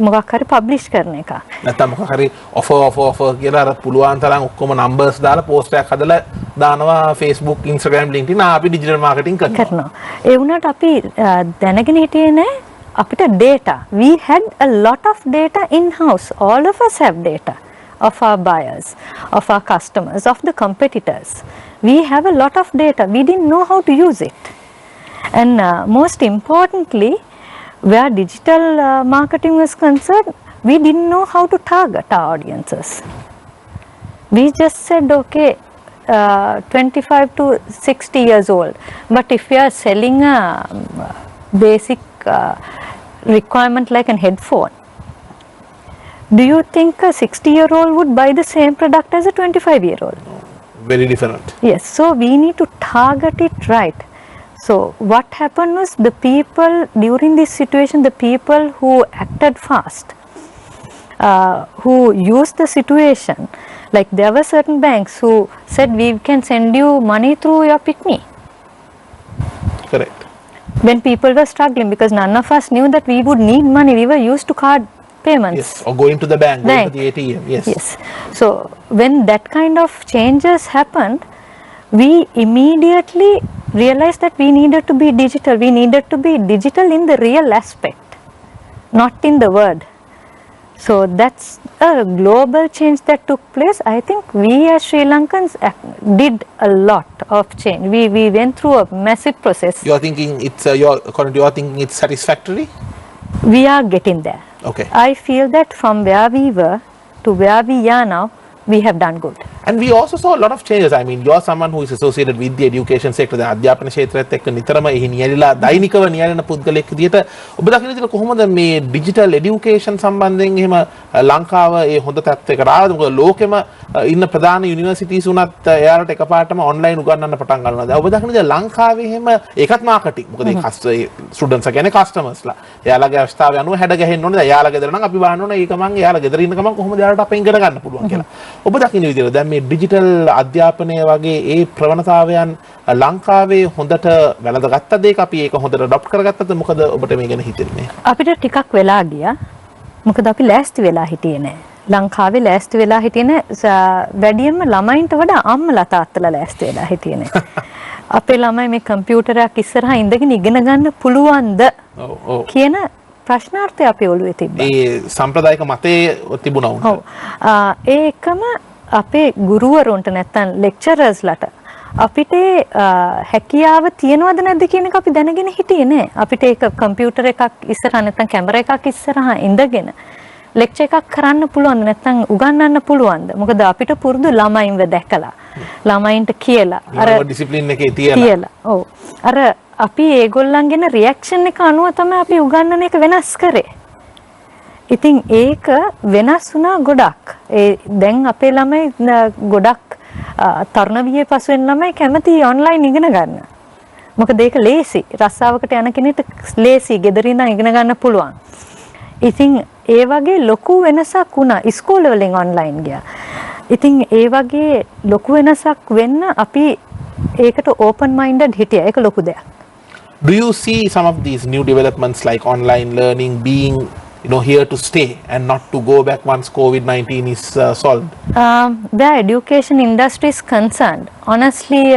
මොකක් හරි පබ්ලිෂ් කරන එක. නැත්නම් මොකක් හරි ඔෆර් කියලා අර පුළුවන් තරම් ඔක්කොම නම්බර්ස් දාලා පෝස්ට් එකක් හදලා දානවා Facebook, Instagram, LinkedIn අපි ඩිජිටල් මාකටිං කරනවා. ඒ වුණාට අපි දැනගෙන හිටියේ නෑ අපිට data. We had a lot of data in house. All of us have data of our buyers, of our customers, of the competitors. We have a lot of data. We didn't know how to use it. And most importantly, where digital marketing was concerned, we didn't know how to target our audiences. We just said, okay, 25 to 60 years old. But if we are selling a basic requirement like a headphone, do you think a 60-year-old would buy the same product as a 25-year-old? Very different. Yes, so we need to target it right. So what happened was the people during this situation, the people who acted fast, who used the situation, like there were certain banks who said we can send you money through your PICME. Correct. When people were struggling, because none of us knew that we would need money, we were used to card payments. Yes, or going to the bank, going to the ATM. Yes. Yes. So when that kind of changes happened, we immediately realized that we needed to be digital. We needed to be digital in the real aspect, not in the word. So that's a global change that took place. I think we as Sri Lankans did a lot of change. We went through a massive process. You are thinking it's according to your thinking it's satisfactory? We are getting there. Okay. I feel that from where we were to where we are now, we have done good. And we also saw a lot of changes. I mean, you are someone who is associated with the education sector, the අධ්‍යාපන ක්ෂේත්‍රයත් එක්ක නිතරම එහි නියැලලා දෛනිකව නියැලෙන පුද්ගලෙක් විදිහට ඔබ දකින්න විදිහට කොහොමද මේ ඩිජිටල් এডুকেෂන් සම්බන්ධයෙන් එහෙම ලංකාව ඒ හොඳ තත්ත්වයකට ආවද? මොකද ලෝකෙම ඉන්න ප්‍රධාන යුනිවර්සිටිස් උනත් එයාලට එකපාරටම ඔන්ලයින් උගන්වන්න පටන් ගන්නවා. දැන් ඔබ දකින්න විදිහට ලංකාවේ එහෙම ඒකත් මාකටිං. මොකද ඒ ස්ටුඩන්ට්ස් කියන්නේ කස්ටමර්ස්ලා. එයාලගේ අවස්ථාව අනුව හැඩ ගැහෙන්න ඕනේ. එයාලා ගෙදර නම් අපි බලන්න ඕනේ ඒක මං එයාලා ගෙදර ඉන්න ගමන් කොහොමද එයාලට අපෙන් ඉගෙන ගන්න පුළුවන් කියලා. ඔබ දකින්න විදිහට දැන් මේ ඩිජිටල් අධ්‍යාපනය වගේ ඒ ප්‍රවණතාවයන් ලංකාවේ හොඳට වැළඳගත්තද ඒක අපි ඒක හොඳට අඩොප්ට් කරගත්තද මොකද ඔබට මේ ගැන හිතෙන්නේ? අපිට ටිකක් වෙලා ගියා. මොකද අපි ලෑස්ති වෙලා හිටියේ නෑ. ලංකාවේ ලෑස්ති වෙලා හිටියේ නෑ. වැඩියෙන්ම ළමයින්ට වඩා අම්මලා තාත්තලා ලෑස්ති වෙලා හිටියේ නෑ. අපේ ළමයි මේ කම්පියුටරයක් ඉස්සරහා ඉඳගෙන ඉගෙන ගන්න පුළුවන්ද කියන ප්‍රශ්නාර්ථය අපේ ඔළුවේ තිබ්බා. ඒ සම්ප්‍රදායික මතේ තිබුණා උන්ට. ඔව්. ඒ එකම අපේ ගුරුවරුන්ට නැත්තම් ලෙක්චරර්ස්ලට අපිට හැකියාව තියනවද නැද්ද කියන එක අපි දැනගෙන හිටියේ නෑ. අපිට ඒක කම්පියුටර් එකක් ඉස්සරහා නැත්තම් කැමරා එකක් ඉස්සරහා ඉඳගෙන ලෙක්චර් එකක් කරන්න පුළුවන්ද නැත්තම් උගන්වන්න පුළුවන්ද? මොකද අපිට පුරුදු ළමයින්ව දැකලා ළමයින්ට කියලා අර ඩිසිප්ලින් එකේ තියලා. ඔව්. අර අපි ඒගොල්ලන්ගෙන රියැක්ෂන් එක අනුව තමයි අපි උගන්වන එක වෙනස් කරේ. ඉතින් ඒක වෙනස් වුණා ගොඩක්. දැන් අපේ ළමයි ගොඩක් තරුණ වියේ පසු වෙන ළමයි කැමති ඔන්ලයින් ඉගෙන ගන්න. මොකද ඒක ලේසි. රස්සාවකට යන කෙනෙක්ට ලේසි. ගෙදර ඉඳන් ඉගෙන ගන්න පුළුවන්. ඉතින් ඒ වගේ ලොකු වෙනසක් වුණා. ඉස්කෝල වලින් ඔන්ලයින් ගියා. ඉතින් ඒ වගේ ලොකු වෙනසක් වෙන්න අපි ඒකට ඕපන් මයින්ඩඩ් හිටියා. ඒක ලොකු දෙයක්. Do you see some of these new developments like online learning being here to stay and not to go back once COVID-19 is solved? Where education industry is concerned, honestly,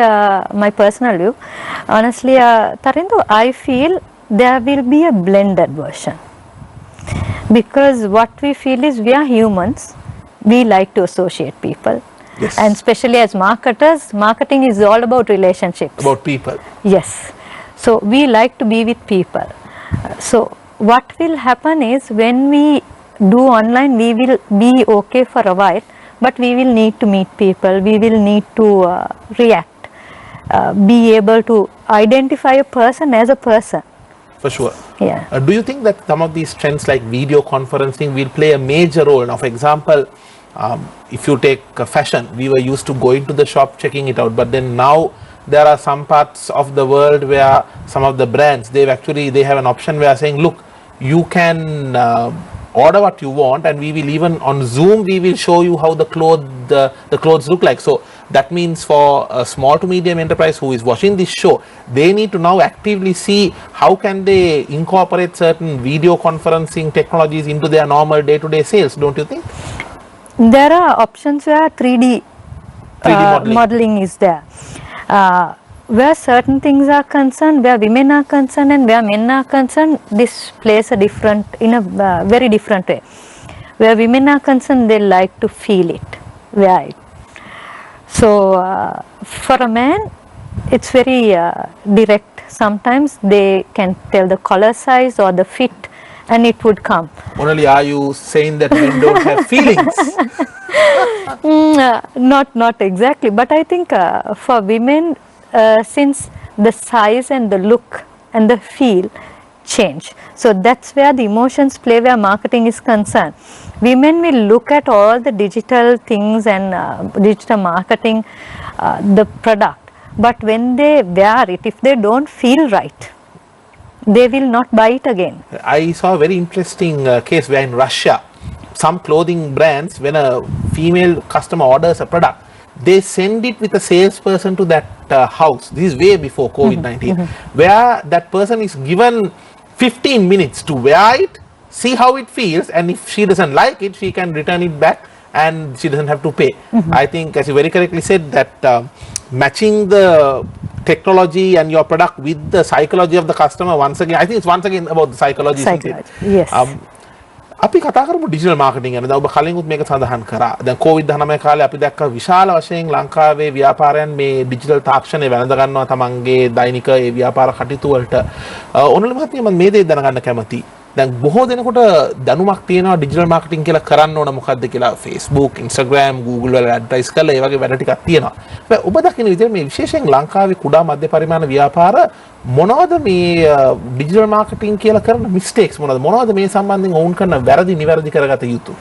my personal view, honestly, Tarindu, I feel there will be a blended version. Because what we feel is we are humans, we like to associate people. Yes. And especially as marketers, marketing is all about relationships. About people. Yes. So we like to be with people. So what will happen is when we do online, we will be okay for a while, but we will need to meet people, we will need to react, be able to identify a person as a person. For sure. Yeah. Do you think that some of these trends like video conferencing will play a major role? Now, for example, if you take fashion, we were used to going to the shop, checking it out, but then now there are some parts of the world where some of the brands, they have an option where saying, look, you can order what you want, and we will even on Zoom, we will show you how the clothes look like. So that means for a small to medium enterprise who is watching this show, they need to now actively see how can they incorporate certain video conferencing technologies into their normal day-to-day sales, don't you think? There are options where 3D modeling is there. Where certain things are concerned, where women are concerned and where men are concerned, this plays in a very different way. Where women are concerned, they like to feel it, wear it. So for a man, it's very direct. Sometimes they can tell the collar size or the fit, and it would come. Only are you saying that men don't have feelings? Not exactly, but I think for women, since the size and the look and the feel change, so that's where the emotions play, where marketing is concerned. Women will look at all the digital things and digital marketing, the product, but when they wear it, if they don't feel right, they will not buy it again. I saw a very interesting case where in Russia, some clothing brands, when a female customer orders a product, they send it with a salesperson to that house. This is way before COVID-19, where that person is given 15 minutes to wear it, see how it feels, and if she doesn't like it, she can return it back and she doesn't have to pay. I think, as you very correctly said, that matching the technology and your product with the psychology of the customer, once again, I think it's once again about the psychology. Yes. අපි කතා කරමු digital marketing ගැන. දැන් ඔබ කලින්ුත් මේක සඳහන් කරා. දැන් COVID-19 කාලේ අපි දැක්ක විශාල වශයෙන් ලංකාවේ ව්‍යාපාරයන් මේ ඩිජිටල් තාක්ෂණය වැළඳ ගන්නවා තමන්ගේ දෛනික ඒ ව්‍යාපාර කටයුතු වලට. ඕනලි මහත්මිය මම මේ දේ දැනගන්න කැමතියි. දැන් බොහෝ දෙනෙකුට දැනුමක් තියෙනවා ඩිජිටල් මාකටිං කියලා කරන්න ඕන මොකද්ද කියලා. Facebook, Instagram, Google වල ඇඩ්වර්ටයිස් කරලා ඒ වගේ වැඩ ටිකක් තියෙනවා. හැබැයි ඔබ දකින විදිහට මේ විශේෂයෙන් ලංකාවේ කුඩා මධ්‍ය පරිමාණ ව්‍යාපාර මොනවද මේ ඩිජිටල් මාකටිං කියලා කරන මිස්ටේක්ස් මොනවද මේ සම්බන්ධයෙන් ඔවුන් කරන වැරදි නිවැරදි කරගත යුතු?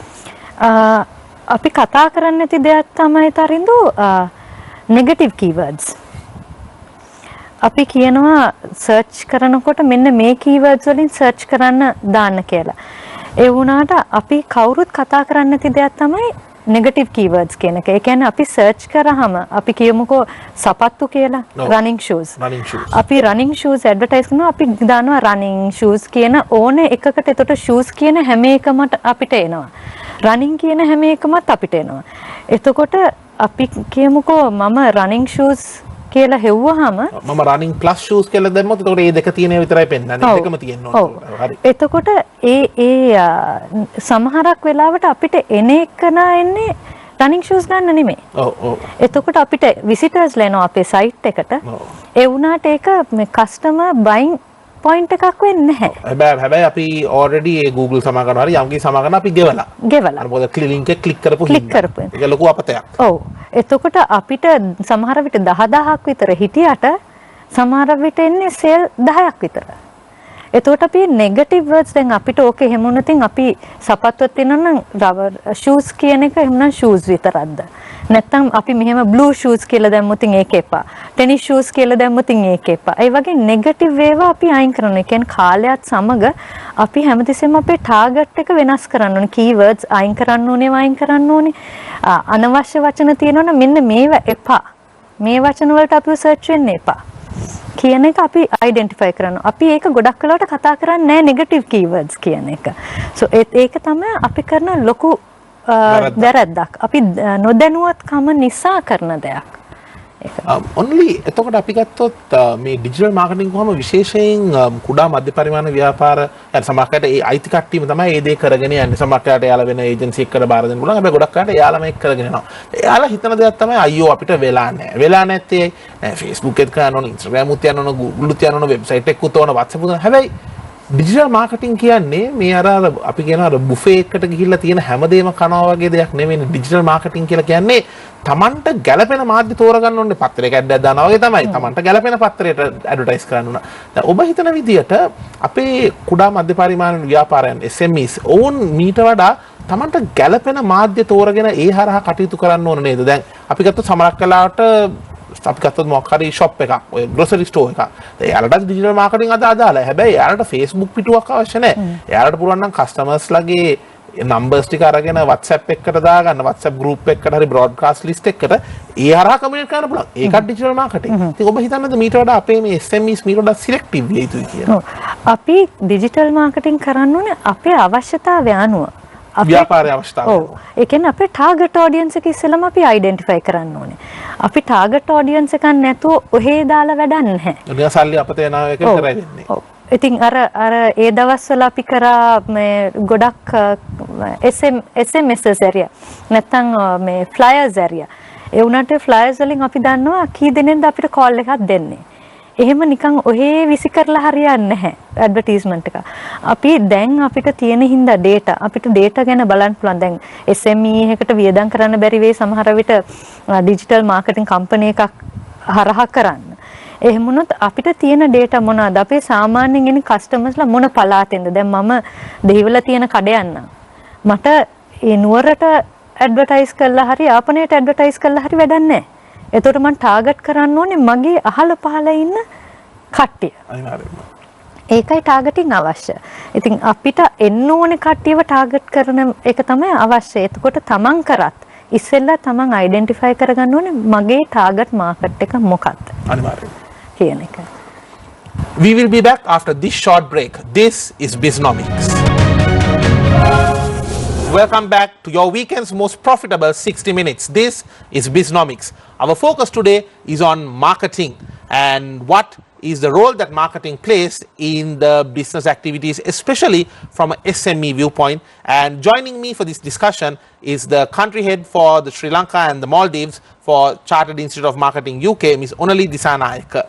අපි කතා කරන්න ඇති දෙයක් තමයි තරින්දු නෙගටිව් කීවර්ඩ්ස්. අපි කියනවා සර්ච් කරනකොට මෙන්න මේ කීවර්ඩ්ස් වලින් සර්ච් කරන්න දාන්න කියලා. ඒ වුණාට අපි කවුරුත් කතා කරන්න ඇති දෙයක් තමයි නෙගටිව් කීවර්ඩ්ස් කියන එක. ඒ කියන්නේ අපි සර්ච් කරාම අපි කියමුකෝ සපත්තු කියලා, running shoes. අපි running shoes ඇඩ්වර්ටයිස් කරනවා, අපි දානවා running shoes කියන ඕනේ එකකට. එතකොට shoes කියන හැම එකම අපිට එනවා. running කියන හැම එකමත් අපිට එනවා. එතකොට අපි කියමුකෝ මම running shoes කියලා හෙව්වහම මම running plus shoes කියලා දැම්මොත් එතකොට මේ දෙක තියෙන විතරයි පෙන්නන්නේ. දෙකම තියෙන්න ඕනේ. හරි. එතකොට ඒ සමහරක් වෙලාවට අපිට එන එකන එන්නේ running shoes ගන්න නෙමෙයි. එතකොට අපිට visitors ලේනවා අපේ site එකට. ඒ වුණාට ඒක මේ customer buying point එකක් වෙන්නේ නැහැ. හැබැයි අපි already ඒ Google සමාගම හරි යම්කි සමාගම අපි ගෙවලා. අර මොකද link එක click කරපු හින්දා. ඒක ලොකු අපතයක්. ඔව්. එතකොට අපිට සමහර විට 10000ක් විතර හිටියට සමහර විට එන්නේ සේල් 10ක් විතර. එතකොට අපි නෙගටිව් වර්ඩ්ස් දැන් අපිට ඕකේ එහෙම වුණොතින් අපි සපත්තුවක් තියෙනවා නම් රබර් ෂූස් කියන එක එහෙනම් ෂූස් විතරක්ද? නැත්නම් අපි මෙහෙම බ්ලූ ෂූස් කියලා දැම්මොතින් ඒක එපා. ටෙනිස් ෂූස් කියලා දැම්මොතින් ඒක එපා. ඒ වගේ නෙගටිව් ඒවා අපි අයින් කරනවා. ඒ කියන්නේ කාලයත් සමග අපි හැමතිස්සෙම අපේ ටාගට් එක වෙනස් කරන්න ඕනේ. කීවර්ඩ්ස් අයින් කරන්න ඕනේ, වයින් කරන්න ඕනේ. අනවශ්‍ය වචන තියෙනවනම් මෙන්න මේවා එපා. මේ වචන වලට අපිව සර්ච් වෙන්න එපා. කියන එක අපි identify කරනවා. අපි ඒක ගොඩක් වෙලාවට කතා කරන්නේ නැහැ negative keywords කියන එක. so ඒක තමයි අපි කරන ලොකු වැරද්දක්. අපි නොදැනුවත්කම නිසා කරන දෙයක්. only එතකොට අපි ගත්තොත් මේ ඩිජිටල් මාකටිං කොහොම විශේෂයෙන් කුඩා මධ්‍ය පරිමාණ ව්‍යාපාර يعني සමහරකට ඒ අයිති කට්ටියම තමයි මේ දේ කරගෙන යන්නේ. සමහරකට එයාලා වෙන ඒජන්සි එකකට බාර දෙන්න පුළුවන්. හැබැයි ගොඩක් අයට එයාලම එක්ක කරගෙන යනවා. එයාලා හිතන දෙයක් තමයි අයියෝ අපිට වෙලා නැහැ. වෙලා නැත්තේ Facebook එකත් කරන්න ඕන, Instagram උත් යන්න ඕන, Google උත් යන්න ඕන, website එකක් උත් ඕන, WhatsApp උත්. හැබැයි ඩිජිටල් මාකටිං කියන්නේ මේ අර අපි කියන අර බුෆේ එකකට ගිහිල්ලා තියෙන හැමදේම කනවා වගේ දෙයක් නෙවෙයි. ඩිජිටල් මාකටිං කියලා කියන්නේ තමන්ට ගැළපෙන මාධ්‍ය තෝරගන්න ඕනේ. පත්‍රයක ඇඩ් එකක් දානවා වගේ තමයි. තමන්ට ගැළපෙන පත්‍රයට ඇඩ්වර්ටයිස් කරන්න ඕන. දැන් ඔබ හිතන විදිහට අපේ කුඩා මධ්‍ය පරිමාණ ව්‍යාපාරයන් SMEs ඕන් මීට වඩා තමන්ට ගැළපෙන මාධ්‍ය තෝරගෙන ඒ හරහා කටයුතු කරන්න ඕන නේද? දැන් අපි ගත්තොත් සමහරක් වෙලාවට අපි ගත්තොත් මොකක් හරි ෂොප් එකක්, ඔය ග්‍රොසරි ස්ටෝර් එකක්. එයාලට ඩිජිටල් මාකටිං අදාළයි. හැබැයි එයාලට Facebook පිටුවක් අවශ්‍ය නැහැ. එයාලට පුළුවන් නම් කස්ටමර්ස්ලාගේ නම්බර්ස් ටික අරගෙන WhatsApp එකකට දාගන්න, WhatsApp group එකකට හරි broadcast list එකකට ඒ හරහා කමියුනිකේට් කරන්න පුළුවන්. ඒකත් ඩිජිටල් මාකටිං. ඉතින් ඔබ හිතන්නද මීට වඩා අපේ මේ SMEs මීට වඩා සිලෙක්ටිව් විය යුතුයි කියලා? අපි ඩිජිටල් මාකටිං කරන්න ඕනේ අපේ අවශ්‍යතාවය අනුව. ව්‍යාපාරයේ අවස්ථාව. ඔව්. ඒ කියන්නේ අපේ ටාගට් ඔඩියන්ස් එක ඉස්සෙල්ලාම අපි අයිඩෙන්ටිෆයි කරන්න ඕනේ. අපි ටාගට් ඔඩියන්ස් එකක් නැතුව ඔහේ දාලා වැඩක් නැහැ. ඔන්න සල්ලි අපතේ යනවා එක කරයි වෙන්නේ. ඔව්. ඉතින් අර ඒ දවස්වල අපි කරා මේ ගොඩක් SMS area නැත්නම් මේ flyers area. ඒ උනට flyers වලින් අපි දන්නවා කී දෙනෙක්ද අපිට call එකක් දෙන්නේ. එහෙම නිකන් ඔහේ විසි කරලා හරියන්නේ නැහැ ඇඩ්වර්ටයිස්මන්ට් එක. අපි දැන් අපිට තියෙන හින්දා data අපිට data ගැන බලන්න පුළුවන්. දැන් SME එකකට වියදම් කරන්න බැරි වෙයි සමහර විට ඩිජිටල් මාකටිං කම්පැනි එකක් හරහා කරන්න. එහෙම වුණොත් අපිට තියෙන data මොනවාද? අපේ සාමාන්‍යයෙන් එන කස්ටමර්ස්ලා මොන පළාතෙන්ද? දැන් මම දෙහිවල තියෙන කඩයන්න. මට ඒ නුවරට ඇඩ්වර්ටයිස් කළා හරි ආපනේට ඇඩ්වර්ටයිස් කළා හරි වැඩක් නැහැ. එතකොට මම ටාගට් කරන්න ඕනේ මගේ අහල පහල ඉන්න කට්ටිය. අනිවාර්යයෙන්ම. ඒකයි ටාගටින් අවශ්‍ය. ඉතින් අපිට එන්න ඕනේ කට්ටියව ටාගට් කරන එක තමයි අවශ්‍ය. එතකොට තමන් කරත් ඉස්සෙල්ලා තමන් අයිඩෙන්ටිෆයි කරගන්න ඕනේ මගේ ටාගට් මාකට් එක මොකක්ද? අනිවාර්යයෙන්ම. කියන එක. We will be back after this short break. This is Bisnomics. Welcome back to your weekend's most profitable 60 minutes. This is Bisnomics. Our focus today is on marketing and what is the role that marketing plays in the business activities, especially from a SME viewpoint. And joining me for this discussion is the country head for the Sri Lanka and the Maldives for Chartered Institute of Marketing UK, Ms. Onali Disanayake.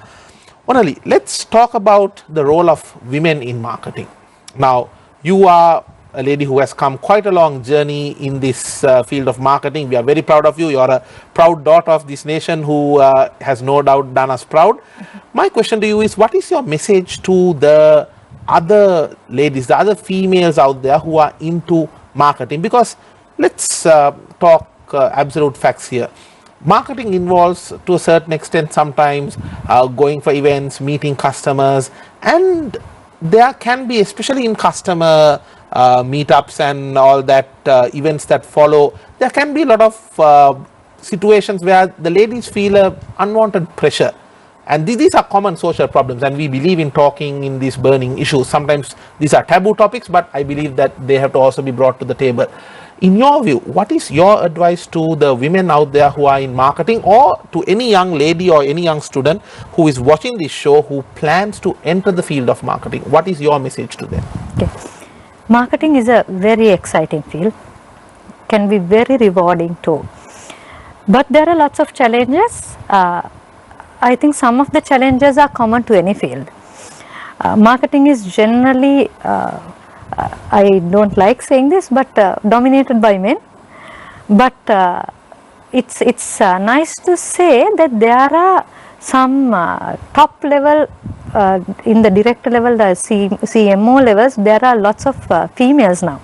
Onali, let's talk about the role of women in marketing. Now, you are a lady who has come quite a long journey in this field of marketing. We are very proud of you. You are a proud daughter of this nation who has no doubt done us proud. My question to you is, what is your message to the other ladies, the other females out there who are into marketing? Because let's talk absolute facts here. Marketing involves, to a certain extent, sometimes going for events, meeting customers, and there can be, especially in customer meetups and all that events that follow, there can be a lot of situations where the ladies feel a unwanted pressure, and these are common social problems, and we believe in talking in these burning issues. Sometimes these are taboo topics, but I believe that they have to also be brought to the table. In your view, what is your advice to the women out there who are in marketing, or to any young lady or any young student who is watching this show who plans to enter the field of marketing? What is your message to them? Okay. Marketing is a very exciting field, can be very rewarding too. But there are lots of challenges. I think some of the challenges are common to any field. Marketing is generally, I don't like saying this, but dominated by men. But it's nice to say that there are some top level in the director level, the CMO levels, there are lots of females now.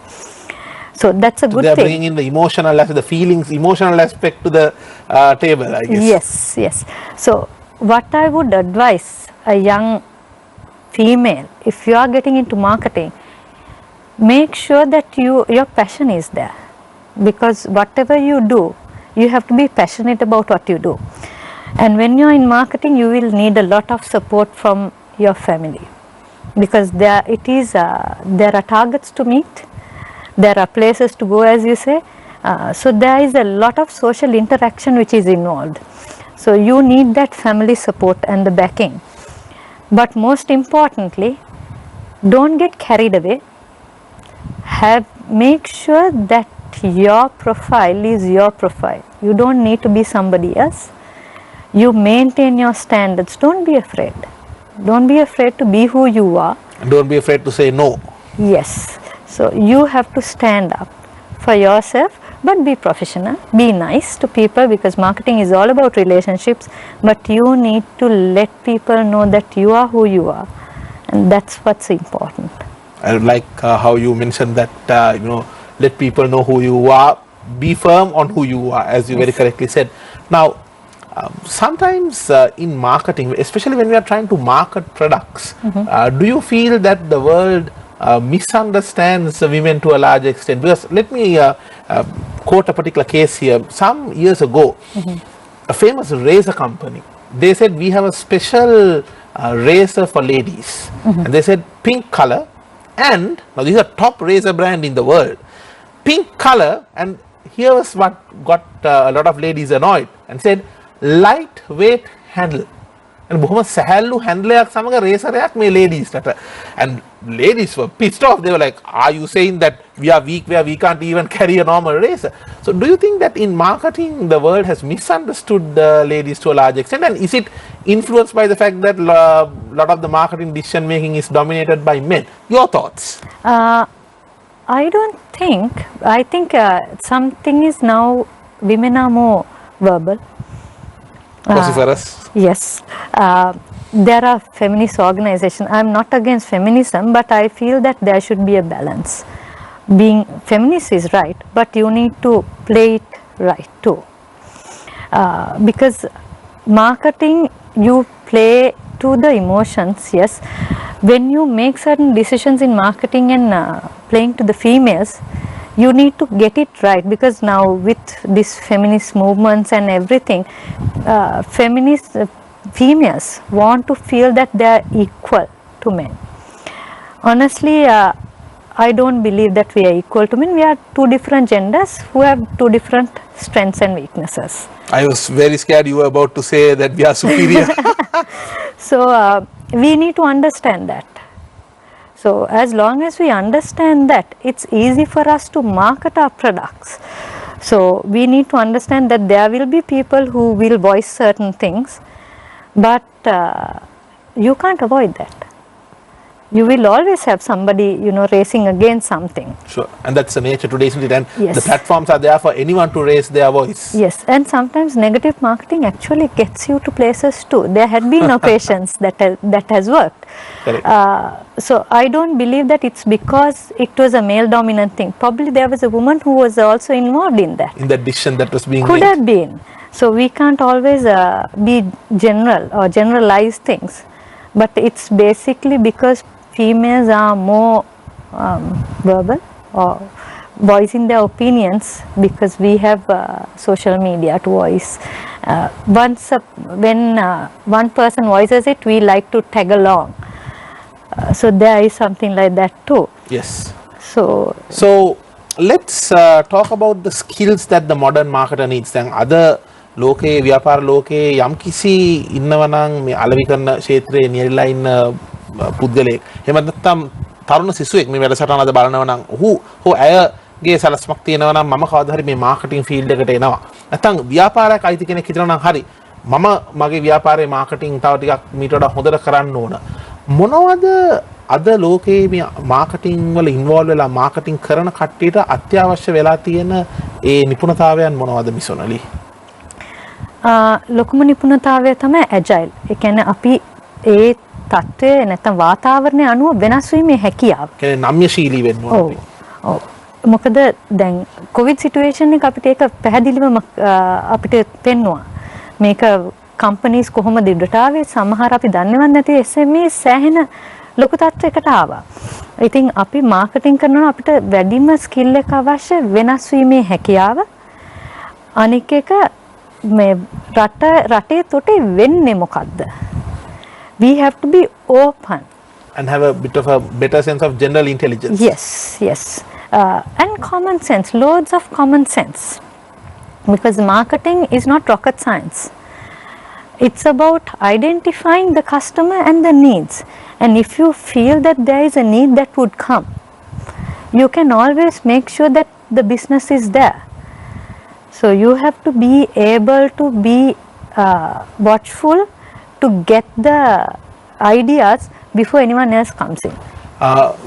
So that's a good thing. They're bringing in the emotional aspect, the feelings, emotional aspect to the table, I guess. Yes. So what I would advise a young female, if you are getting into marketing, make sure that your passion is there. Because whatever you do, you have to be passionate about what you do. And when you're in marketing, you will need a lot of support from your family, because there are targets to meet, there are places to go, as you say. So there is a lot of social interaction which is involved. So you need that family support and the backing. But most importantly, don't get carried away. Make sure that your profile is your profile. You don't need to be somebody else. You maintain your standards. Don't be afraid. Don't be afraid to be who you are. And don't be afraid to say no. Yes. So you have to stand up for yourself, but be professional, be nice to people, because marketing is all about relationships. But you need to let people know that you are who you are, and that's what's important. I like how you mentioned that, let people know who you are, be firm on who you are, as you very correctly said. Now, sometimes in marketing, especially when we are trying to market products, do you feel that the world misunderstands women to a large extent? Because let me quote a particular case here. Some years ago, a famous razor company, they said we have a special razor for ladies, and they said pink color. And now these are top razor brand in the world, pink color, and here was what got a lot of ladies annoyed and said lightweight handle. And බොහොම සැහැල්ලු හැන්ඩලයක් සමග රේසරයක් මේ ලේඩීස්ට. And ladies were pissed off. They were like, are you saying that we are weak where we can't even carry a normal razor? So do you think that in marketing the world has misunderstood the ladies to a large extent, and is it influenced by the fact that a lot of the marketing decision making is dominated by men? Your thoughts? I don't think. I think something is now women are more verbal. Vociferous? Yes. There are feminist organizations. I'm not against feminism, but I feel that there should be a balance. Being feminist is right, but you need to play it right too. Because marketing, you play to the emotions, yes. When you make certain decisions in marketing and playing to the females, you need to get it right, because now with this feminist movements and everything, females want to feel that they are equal to men. Honestly, I don't believe that we are equal to men. We are two different genders who have two different strengths and weaknesses. I was very scared you were about to say that we are superior. So we need to understand that. So as long as we understand that, it's easy for us to market our products. So we need to understand that there will be people who will voice certain things, but you can't avoid that. You will always have somebody, racing against something. Sure, and that's the nature today, isn't it? And yes. The platforms are there for anyone to raise their voice. Yes, and sometimes negative marketing actually gets you to places too. There had been occasions that has worked. So I don't believe that it's because it was a male dominant thing. Probably there was a woman who was also involved in that. In that decision that was being Could made. have been. So we can't always be general or generalize things. But it's basically because females are more verbal or voicing their opinions, because we have social media to voice. When one person voices it, we like to tag along. So there is something like that too. Yes. So let's talk about the skills that the modern marketer needs. Then other ලෝකයේ ව්‍යාපාර ලෝකයේ යම්කිසි ඉන්නවා නම් මේ අලෙවි කරන ක්ෂේත්‍රයේ නියැලලා ඉන්න පුද්ගලයෙක් එහෙම නැත්නම් තරුණ සිසුවෙක් මේ වැඩසටහන අද බලනවා නම් ඔහු ඇයගේ සලස්මක් තියෙනවා නම් මම කවදා හරි මේ මාකටිං ෆීල්ඩ් එකට එනවා නැත්නම් ව්‍යාපාරයක් අයිති කෙනෙක් හිතනවා නම් හරි මම මගේ ව්‍යාපාරයේ මාකටිං තව ටිකක් මීට වඩා හොඳට කරන්න ඕන මොනවද අද ලෝකයේ මේ මාකටිං වල ඉන්වෝල්ව් වෙලා මාකටිං කරන කට්ටියට අත්‍යවශ්‍ය වෙලා තියෙන ඒ නිපුණතාවයන් මොනවද මිසොනලි ලොකුම නිපුණතාවය තමයි ඇජයිල්. ඒ කියන්නේ අපි ඒ තත්ත්වය නැත්නම් වාතාවරණය අනුව වෙනස් වීමේ හැකියාව. කියන්නේ නම්‍යශීලී වෙන්න ඕනේ. ඔව්. මොකද දැන් කොවිඩ් සිටුේෂන් එක අපිට ඒක පැහැදිලිවම අපිට පෙන්වුවා. මේක කම්පනීස් කොහොමද ඉදට ආවේ සමහර අපි දන්නේවත් නැති SME සෑහෙන ලොකු තත්ත්වයකට ආවා. ඉතින් අපි මාකටිං කරනවා අපිට වැඩිම ස්කිල් එක අවශ්‍ය වෙනස් වීමේ හැකියාව. අනික එක මේ රටේ තොටේ වෙන්නේ මොකද්ද? We have to be open and have a bit of a better sense of general intelligence. Yes. And common sense, loads of common sense, because marketing is not rocket science. It's about identifying the customer and the needs, and if you feel that there is a need that would come, you can always make sure that the business is there. So you have to be able to be watchful to get the ideas before anyone else comes in.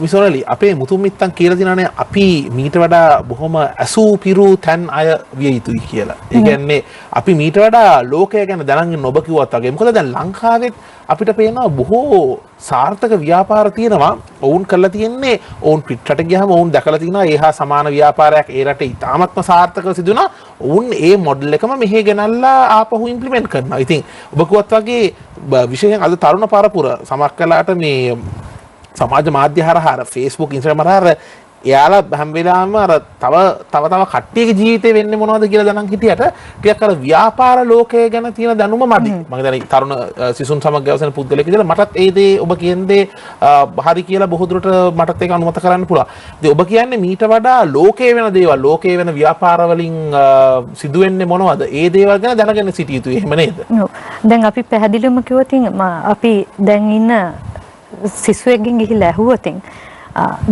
විසෝනලි අපේ මුතුන් මිත්තන් කියලා දිනානේ අපි මීට වඩා බොහොම ඇසූ පිරු තැන් අය විය යුතුයි කියලා. ඒ කියන්නේ අපි මීට වඩා ලෝකය ගැන දැනන් ඉන්න ඔබ කිව්වත් වගේ. මොකද දැන් ලංකාවෙත් අපිට පේනවා බොහෝ සාර්ථක ව්‍යාපාර තියෙනවා. ඔවුන් කරලා තියෙන්නේ ඔවුන් පිටරට ගියාම ඔවුන් දැකලා තියෙනවා ඒහා සමාන ව්‍යාපාරයක් ඒ රටේ ඉතාමත්ම සාර්ථකව සිදු වෙනවා. ඔවුන් ඒ මොඩල් එකම මෙහෙ ගෙනල්ලා ආපහු ඉම්ප්ලිමන්ට් කරනවා. ඉතින් ඔබ කිව්වත් වගේ විශේෂයෙන් අද තරුණ පරපුර සමහර කලාට මේ සමාජ මාධ්‍ය හරහා Facebook Instagram හරහා එයාලා හැම වෙලාවෙම අර තව කට්ටියගේ ජීවිතේ වෙන්නේ මොනවද කියලා දැනන් හිටියට ටිකක් අර ව්‍යාපාර ලෝකය ගැන තියෙන දැනුම මදි. මම දැන් තරුණ සිසුන් සමග ගවසන පුද්ගලෙක් විදිහට මටත් ඒ දේ ඔබ කියන දේ හරි කියලා බොහෝ දුරට මටත් ඒක අනුමත කරන්න පුළුවන්. ඉතින් ඔබ කියන්නේ මීට වඩා ලෝකයේ වෙන දේවල්, ලෝකයේ වෙන ව්‍යාපාර වලින් සිදුවෙන්නේ මොනවද? ඒ දේවල් ගැන දැනගෙන සිටිය යුතුයි. එහෙම නේද? ඔව්. දැන් අපි පැහැදිලිවම කිව්වොත් අපි දැන් ඉන්න සිසුවෙක්ගෙන් ගිහිල්ලා ඇහුවොතින්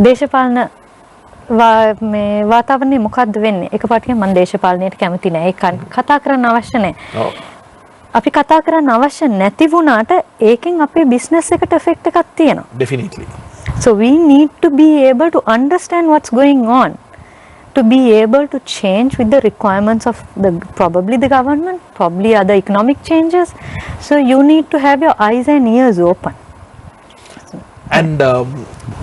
දේශපාලන මේ වාතාවරණය මොකද්ද වෙන්නේ? එකපාරට මම දේශපාලනයට කැමති නෑ. ඒක කතා කරන්න අවශ්‍ය නෑ. අපි කතා කරන්න අවශ්‍ය නැති වුණාට ඒකෙන් අපේ බිස්නස් එකට එෆෙක්ට් එකක් තියෙනවා. Definitely. So we need to be able to understand what's going on, to be able to change with the requirements of probably the government, probably other economic changes. So you need to have your eyes and ears open. And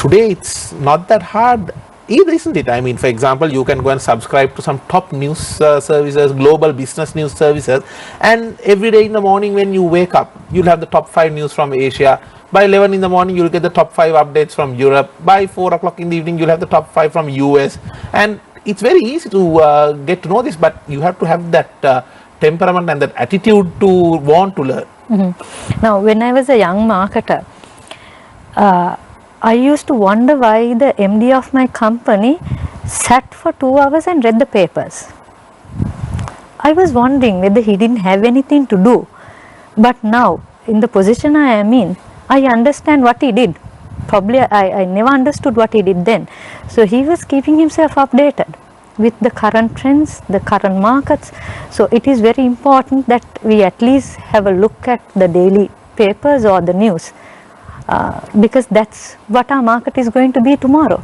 today it's not that hard either, isn't it? I mean, for example, you can go and subscribe to some top news services, global business news services, and every day in the morning when you wake up, you'll have the top 5 news from Asia. By 11 in the morning, you'll get the top 5 updates from Europe. By 4 o'clock in the evening, you'll have the top 5 from US. And it's very easy to get to know this, but you have to have that temperament and that attitude to want to learn. Now, when I was a young marketer, I used to wonder why the MD of my company sat for 2 hours and read the papers. I was wondering whether he didn't have anything to do. But now, in the position I am in, I understand what he did. Probably I never understood what he did then. So he was keeping himself updated with the current trends, the current markets. So it is very important that we at least have a look at the daily papers or the news. Because that's what our market is going to be tomorrow.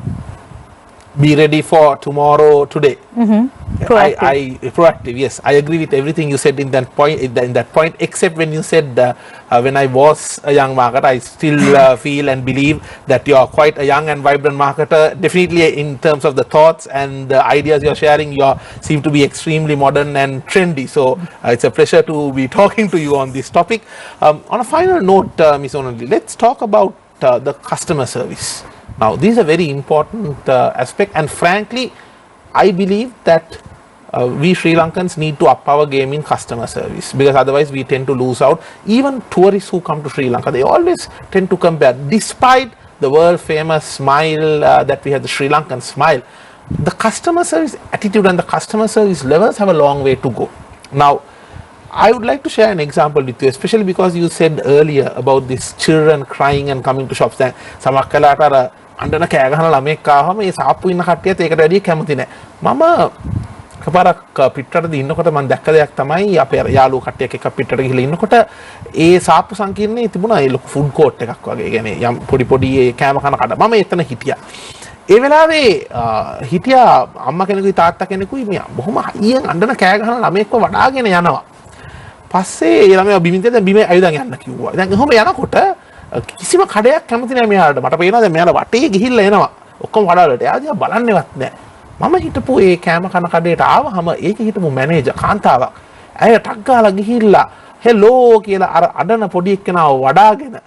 Be ready for tomorrow today. Proactive. Proactive, yes. I agree with everything you said in that point, except when you said when I was a young marketer, I still feel and believe that you are quite a young and vibrant marketer. Definitely in terms of the thoughts and the ideas you're sharing, you seem to be extremely modern and trendy. So it's a pleasure to be talking to you on this topic. On a final note, Ms. Onali, let's talk about the customer service. Now, this is a very important aspect, and frankly, I believe that we Sri Lankans need to up our game in customer service, because otherwise we tend to lose out. Even tourists who come to Sri Lanka, they always tend to compare. Despite the world famous smile that we have, the Sri Lankan smile, the customer service attitude and the customer service levels have a long way to go. Now, I would like to share an example with you, especially because you said earlier about these children crying and coming to shops. සමහර කලාට අර අඬන කෑ ගහන ළමෙක් ආවම ඒ සාප්පු ඉන්න කට්ටියත් ඒකට වැඩි කැමති නැහැ. මම එකපාරක් පිටරටදී ඉන්නකොට මම දැක්ක දෙයක් තමයි අපේ යාළුවෝ කට්ටියක් එක්ක පිටරට ගිහලා ඉන්නකොට ඒ සාප්පු සංකීර්ණයේ තිබුණා ඒ ලොකු ෆුඩ් කෝට් එකක් වගේ. ඒ කියන්නේ යම් පොඩි ඒ කෑම කන කඩ. මම එතන හිටියා. ඒ වෙලාවේ හිටියා අම්මා කෙනෙකුයි තාත්තා කෙනෙකුයි මේ බොහොම හයියෙන් අඬන කෑ ගහන ළමෙක්ව වඩාගෙන යනවා. පස්සේ ඒ ළමයා බිමින් දැන් බිම ඇවිදන් යන්න කිව්වා. දැන් කොහොම යනකොට කිසිම කඩයක් කැමති නැහැ මෙයාට. මට පේනවා දැන් මෙයාලා වටේ ගිහිල්ලා එනවා. ඔක්කොම කඩවලට. එයා දිහා බලන්නේවත් නැහැ. මම හිටපු ඒ කෑම කන කඩේට ආවහම ඒකේ හිටපු මැනේජර් කාන්තාවක්. ඇය ටක් ගාලා ගිහිල්ලා හෙලෝ කියලා අර අඬන පොඩි එක්කෙනාව වඩාගෙන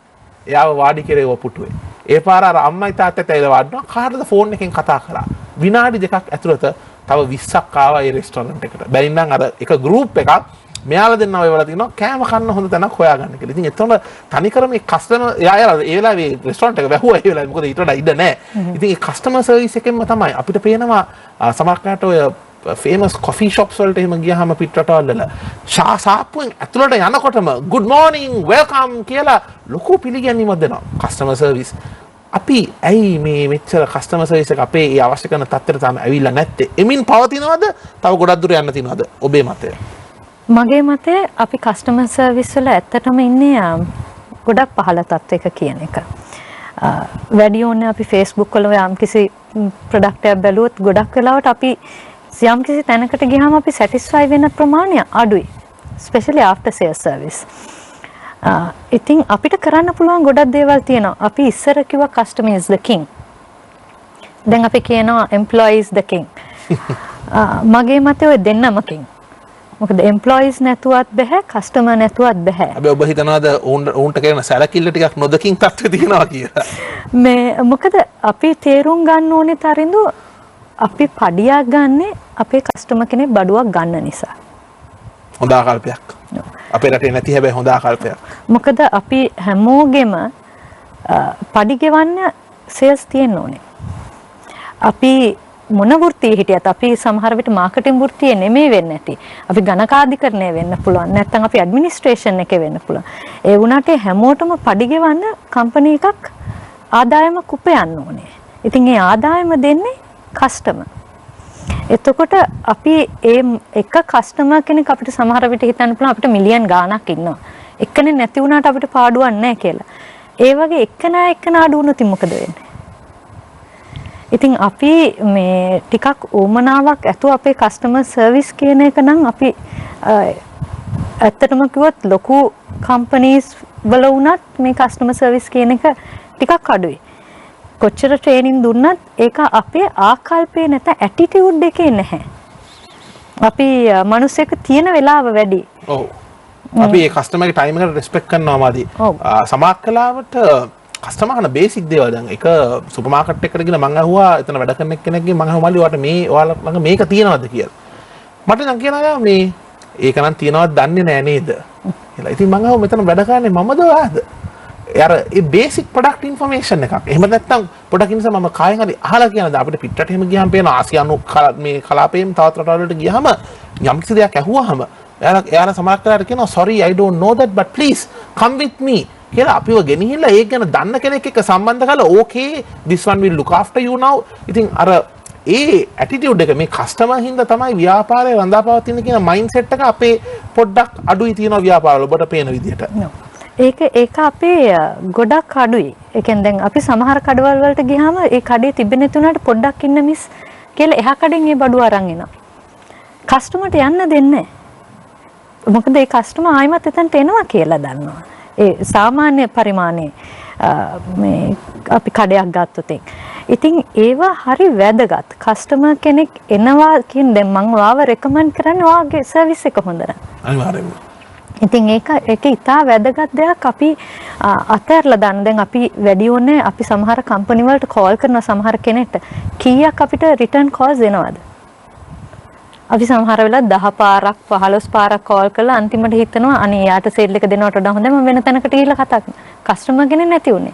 එයාව වාඩි කෙරේව පුටුවේ. ඒ පාර අර අම්මයි තාත්තත් ඇවිල්ලා වඩනවා. කාටද ෆෝන් එකෙන් කතා කරා. විනාඩි දෙකක් ඇතුළත තව 20ක් ආවා ඒ රෙස්ටොරන්ට් එකට. බැරි නම් අර එක ගෲප් එකක් මෙයාලා දෙන්නා ඔය වල තියෙනවා කෑම කන්න හොඳ තැනක් හොයාගන්න කියලා. ඉතින් එතකොට තනිකර මේ කස්ටමර් යායලා ඒ වෙලාවේ රෙස්ටොරන්ට් එක වැහුවා ඒ වෙලාවේ මොකද ඊට වඩා ඉඩ නැහැ. ඉතින් ඒ කස්ටමර් සර්විස් එකෙන්ම තමයි අපිට පේනවා සමහරකට ඔය famous coffee shops වලට එහෙම ගියාම පිටරටවල් වල සාප්පුවෙන් ඇතුළට යනකොටම good morning welcome කියලා ලොකු පිළිගැනීමක් දෙනවා කස්ටමර් සර්විස්. අපි ඇයි මේ මෙච්චර කස්ටමර් සර්විස් එක අපේ ඒ අවශ්‍ය කරන තත්ත්වයට තාම ඇවිල්ලා නැත්තේ? එමින් පවතිනවද? තව ගොඩක් දුර යන්න තියෙනවද? ඔබේ මතය? මගේ මතය අපි කස්ටමර් සර්විස් වල ඇත්තටම ඉන්නේ ගොඩක් පහළ තත්ත්වයක කියන එක. වැඩි ඕනේ අපි Facebook වල යම්කිසි ප්‍රොඩක්ට් එකක් බැලුවොත් ගොඩක් වෙලාවට අපි යම්කිසි තැනකට ගියාම අපි සැටිස්ෆයි වෙන ප්‍රමාණය අඩුයි. especially after sales service. ඉතින් අපිට කරන්න පුළුවන් ගොඩක් දේවල් තියෙනවා. අපි ඉස්සර කිව්වා customer is the king. දැන් අපි කියනවා employee is the king. මගේ මතය ඔය දෙන්නම king. මොකද employees නැතුවත් බෑ customer නැතුවත් බෑ. අපි ඔබ හිතනවාද උන්ට කරන සැලකිල්ල ටිකක් නොදකින් තත්ත්වෙ තියෙනවා කියලා? මේ මොකද අපි තේරුම් ගන්න ඕනේ තරිඳු අපි පඩියක් ගන්නෙ අපේ කස්ටමර් කෙනෙක් බඩුවක් ගන්න නිසා. හොඳ ආකල්පයක්. අපේ රටේ නැති හැබැයි හොඳ ආකල්පයක්. මොකද අපි හැමෝගෙම පඩි ගෙවන්න සේල්ස් තියෙන්න ඕනේ. අපි මොන වෘත්තියේ හිටියත් අපි සමහර විට මාකටිං වෘත්තියේ නෙමෙයි වෙන්නේ නැති. අපි ගණකාධිකරණය වෙන්න පුළුවන්. නැත්නම් අපි ඇඩ්මිනිස්ට්‍රේෂන් එකේ වෙන්න පුළුවන්. ඒ වුණාට හැමෝටම පඩි ගෙවන්න කම්පැනි එකක් ආදායමක් උපයන්න ඕනේ. ඉතින් ඒ ආදායම දෙන්නේ කස්ටමර්. එතකොට අපි ඒ එක කස්ටමර් කෙනෙක් අපිට සමහර විට හිතන්න පුළුවන් අපිට මිලියන් ගාණක් ඉන්නවා. එක්කනේ නැති වුණාට අපිට පාඩුවක් නැහැ කියලා. ඒ වගේ එක්කන අඩු වුණොත් මොකද වෙන්නේ? ඉතින් අපි මේ ටිකක් ඕමනාවක් ඇතුව අපේ කස්ටමර් සර්විස් කියන එක නම් අපි ඇත්තටම කිව්වොත් ලොකු කම්පනීස් වල වුණත් මේ කස්ටමර් සර්විස් කියන එක ටිකක් අඩුයි. කොච්චර ට්‍රේනින් දුන්නත් ඒක අපේ ආකල්පේ නැත ඇටිටියුඩ් එකේ නැහැ. අපි මිනිස්සෙක් තියෙන වෙලාව වැඩි. ඔව්. අපි ඒ කස්ටමර්ගේ ටයිම් එකට රෙස්පෙක්ට් කරනවා මාදී. සමාජ කලාවට කස්ටමර් කරන බේසික් දේවල් දැන් එක සුපර් මාකට් එකකට ගිහලා මම අහුවා එතන වැඩ කරන කෙනෙක්ගෙන් මම අහුවා මල්ලි ඔයාලට මේ ඔයාලා ළඟ මේක තියෙනවද කියලා. මට නම් කියනවා මේ ඒක නම් තියෙනවද දන්නේ නැහැ නේද කියලා. ඉතින් මම අහුවා මෙතන වැඩ කරන්නේ මමද ඔයාද? यार ये बेसिक प्रोडक्ट इन्फॉर्मेशन එකක්. එහෙම නැත්නම් පොඩක් ඉන්න මම කායෙන් හරි අහලා කියනද අපිට පිටරට එහෙම ගියාම පේන ආසියානු මේ කලාපේම තවත් රටවල් වලට ගියාම යම් කිසි දෙයක් ඇහුවාම එයාලා සමහරක් වෙලාවට කියනවා sorry I don't know that but please come with me කියලා අපිව ගෙනිහිල්ලා ඒක ගැන දන්න කෙනෙක් එක්ක සම්බන්ධ කරලා okay this one will look after you now. ඉතින් අර ඒ ඇටිටියුඩ් එක මේ කස්ටමර් හින්දා තමයි ව්‍යාපාරේ රඳාපවතින කියන මයින්ඩ්සෙට් එක අපේ පොඩ්ඩක් අඩුයි තියෙනවා ව්‍යාපාරවල ඔබට පේන විදිහට. ඒක අපේ ගොඩක් අඩුයි. ඒ කියන්නේ දැන් අපි සමහර කඩවල් වලට ගියාම ඒ කඩේ තිබෙන්නේ නැතුණාට පොඩ්ඩක් ඉන්න මිස් කියලා එහා කඩෙන් ඒ බඩුව අරන් එනවා. කස්ටමර්ට යන්න දෙන්නේ නැහැ. මොකද ඒ කස්ටමර් ආයිමත් එතනට එනවා කියලා දන්නවා. ඒ සාමාන්‍ය පරිමාණයේ මේ අපි කඩයක් ගත්තොත් ඉතින් ඒවා හරි වැදගත්. කස්ටමර් කෙනෙක් එනවා කියන දැන් මම ඔයාව රෙකමන්ඩ් කරන්නේ ඔයාගේ සර්විස් එක හොඳ නැහැ. අනිවාර්යයෙන්ම. ඉතින් ඒක ඉතා වැදගත් දෙයක් අපි අතහැරලා දාන්න. දැන් අපි වැඩි ඕනේ අපි සමහර කම්පැනි වලට කෝල් කරන සමහර කෙනෙක්ට කීයක් අපිට රිටර්න් කෝල්ස් එනවද? අපි සමහර වෙලාවට 10 පාරක් 15 පාරක් කෝල් කරලා අන්තිමට හිතනවා අනේ යාට සේල් එක දෙනවට වඩා හොඳයි මම වෙන තැනකට ගිහිල්ලා කතා කරනවා. කස්ටමර් කෙනෙක් නැති උනේ.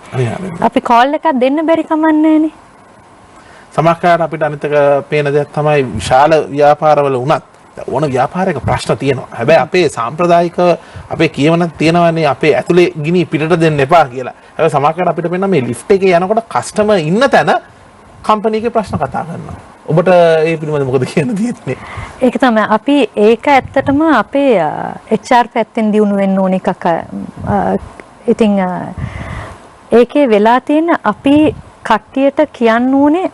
අපි කෝල් එකක් දෙන්න බැරි කමක් නැහැනේ. සමහරවිට අපිට අනිත් එක පේන දෙයක් තමයි විශාල ව්‍යාපාරවල වුණත් ඕන ව්‍යාපාරයක ප්‍රශ්න තියෙනවා. හැබැයි අපේ සාම්ප්‍රදායික අපේ කියවනක් තියෙනවානේ අපේ ඇතුලේ ගිනි පිටට දෙන්න එපා කියලා. හැබැයි සමහරවිට අපිට පේනවා මේ ලිෆ්ට් එකේ යනකොට කස්ටමර් ඉන්න තැන කම්පැනි එකේ ප්‍රශ්න කතා කරනවා. ඔබට ඒ පිළිබඳව මොකද කියන්න තියෙන්නේ? ඒක තමයි අපි ඒක ඇත්තටම අපේ HR පැත්තෙන් දිනු වෙන්න ඕන එකක්. ඉතින් ඒකේ වෙලා තියෙන අපි කට්ටියට කියන්න ඕනේ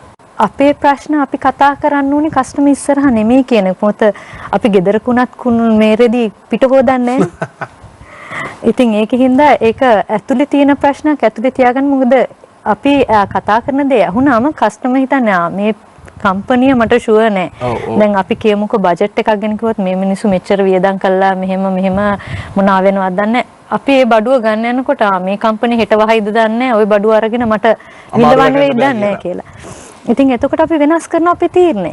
අපේ ප්‍රශ්න අපි කතා කරන්න ඕනේ කස්ටමර් ඉස්සරහා නෙමෙයි කියන එක. මොකද අපි ගෙදරකුණත් කුණු මේරෙදි පිට හොදන්නේ නැහැ. ඉතින් ඒකින්ද ඒක ඇතුලේ තියෙන ප්‍රශ්නක් ඇතුලේ තියාගන්න. මොකද අපි කතා කරන දේ අහුනාම කස්ටමර් හිතන්නේ මේ කම්පැනිය මට ෂුවර් නෑ. දැන් අපි කියමුකෝ බජට් එකක් ගැන කිව්වොත් මේ මිනිස්සු මෙච්චර වියදම් කළා මෙහෙම මොනවා වෙනවද දන්නේ අපි ඒ බඩුව ගන්න යනකොට මේ කම්පැනි හෙට වහයිද දන්නේ ওই බඩුව අරගෙන මට විඳවන්න වෙයිද දන්නේ කියලා. ඉතින් එතකොට අපි වෙනස් කරන අපේ තීරණය.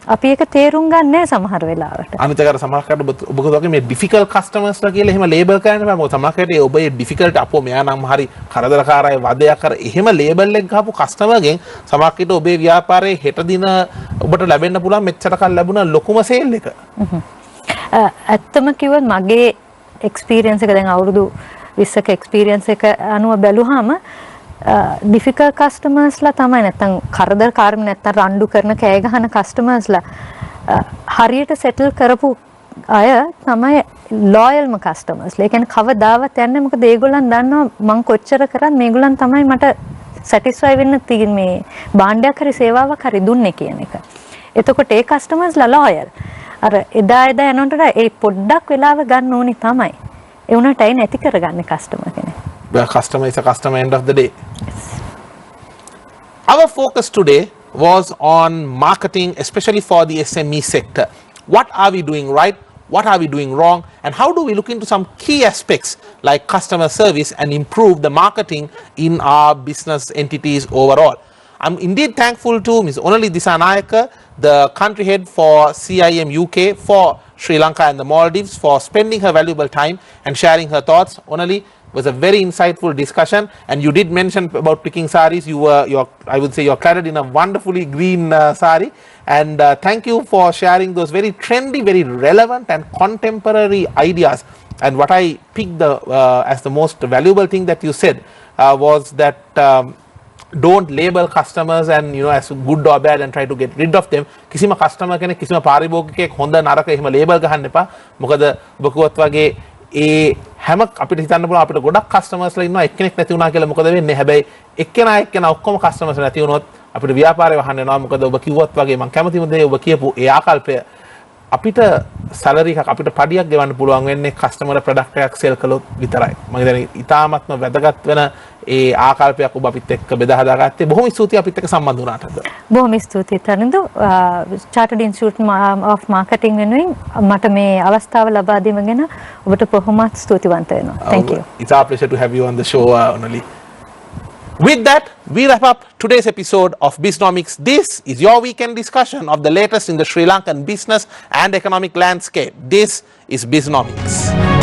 අපි ඒක තේරුම් ගන්න නැහැ සමහර වෙලාවට. අනිතකට සමහරකට ඔබ වගේ මේ ඩිෆිකල්ට් කස්ටමර්ස්ලා කියලා එහෙම ලේබල් කරන්න බෑ. මොකද සමහරකට ඔබේ ඩිෆිකල්ට් අපෝ මෙයා නම් හරි කරදරකාරයි වදයක් කර එහෙම ලේබල් එක ගහපු කස්ටමර්ගෙන් සමහරකට ඔබේ ව්‍යාපාරයේ හෙට දින ඔබට ලැබෙන්න පුළුවන් මෙච්චර කල් ලැබුණ ලොකුම සේල් එක. ඇත්තම කිව්වොත් මගේ එක්ස්පීරියන්ස් එක දැන් අවුරුදු 20ක එක්ස්පීරියන්ස් එක අනුව බැලුවාම ඩිෆිකල්ට් කස්ටමර්ස්ලා තමයි නැත්තම් කරදරකාරී නැත්තම් රණ්ඩු කරන කෑ ගහන කස්ටමර්ස්ලා හරියට සෙටල් කරපු අය තමයි ලොයල්ම කස්ටමර්ස්ලා. ඒ කියන්නේ කවදාවත් යන්නේ මොකද ඒගොල්ලන් දන්නවා මං කොච්චර කරත් මේගොල්ලන් තමයි මට සැටිස්ෆයි වෙන්න තියෙන මේ භාණ්ඩයක් හරි සේවාවක් හරි දුන්නේ කියන එක. එතකොට ඒ කස්ටමර්ස්ලා ලොයල්. අර එදා යනකොට ඒ පොඩ්ඩක් වෙලාව ගන්න ඕනි තමයි. ඒ උනට ඇයි නැති කරගන්නේ කස්ටමර් කෙනෙක්. The customer is a customer end of the day. Our focus today was on marketing, especially for the SME sector. What are we doing right? What are we doing wrong? And how do we look into some key aspects like customer service and improve the marketing in our business entities overall? I'm indeed thankful to Ms. Onali Disanayaka, the country head for CIM UK for Sri Lanka and the Maldives, for spending her valuable time and sharing her thoughts. Onali, was a very insightful discussion, and you did mention about picking saris. I would say you're clad in a wonderfully green sari, and thank you for sharing those very trendy, very relevant and contemporary ideas. And what I picked as the most valuable thing that you said was that don't label customers and as good or bad and try to get rid of them. කිසිම customer කෙනෙක් කිසිම පාරිභෝගිකයෙක් හොඳ නරක එහෙම label ගහන්න එපා. මොකද ඔබ කිව්වත් වගේ ඒ හැම අපිට හිතන්න පුළුවන් අපිට ගොඩක් කස්ටමර්ස්ලා ඉන්නවා එක්කෙනෙක් නැති වුණා කියලා මොකද වෙන්නේ හැබැයි එක්කෙනා ඔක්කොම කස්ටමර්ස් නැති වුණොත් අපිට ව්‍යාපාරේ වහන්න වෙනවා මොකද ඔබ කිව්වත් වගේ මම කැමතිම දේ ඔබ කියපු ඒ ආකල්පය අපිට සැලරි එකක් අපිට පඩියක් ගෙවන්න පුළුවන් වෙන්නේ කස්ටමර් ප්‍රොඩක්ට් එකක් සෙල් කළොත් විතරයි මම හිතන්නේ ඉතාමත්ම වැදගත් වෙන ඒ ආකල්පයක් ඔබ අපිත් එක්ක බෙදා හදාගත්තේ බොහොම ස්තුතියි අපිත් එක්ක සම්බන්ධ වුණාට බොහොම ස්තුතියි තනින්දු Chartered Institute of Marketing වෙනුවෙන් මට මේ අවස්ථාව ලබා දීම ගැන ඔබට බොහොමත් ස්තුතිවන්ත වෙනවා thank you it's our pleasure to have you on the show Onali. With that, we wrap up today's episode of Bisnomics. This is your weekend discussion of the latest in the Sri Lankan business and economic landscape. This is Bisnomics.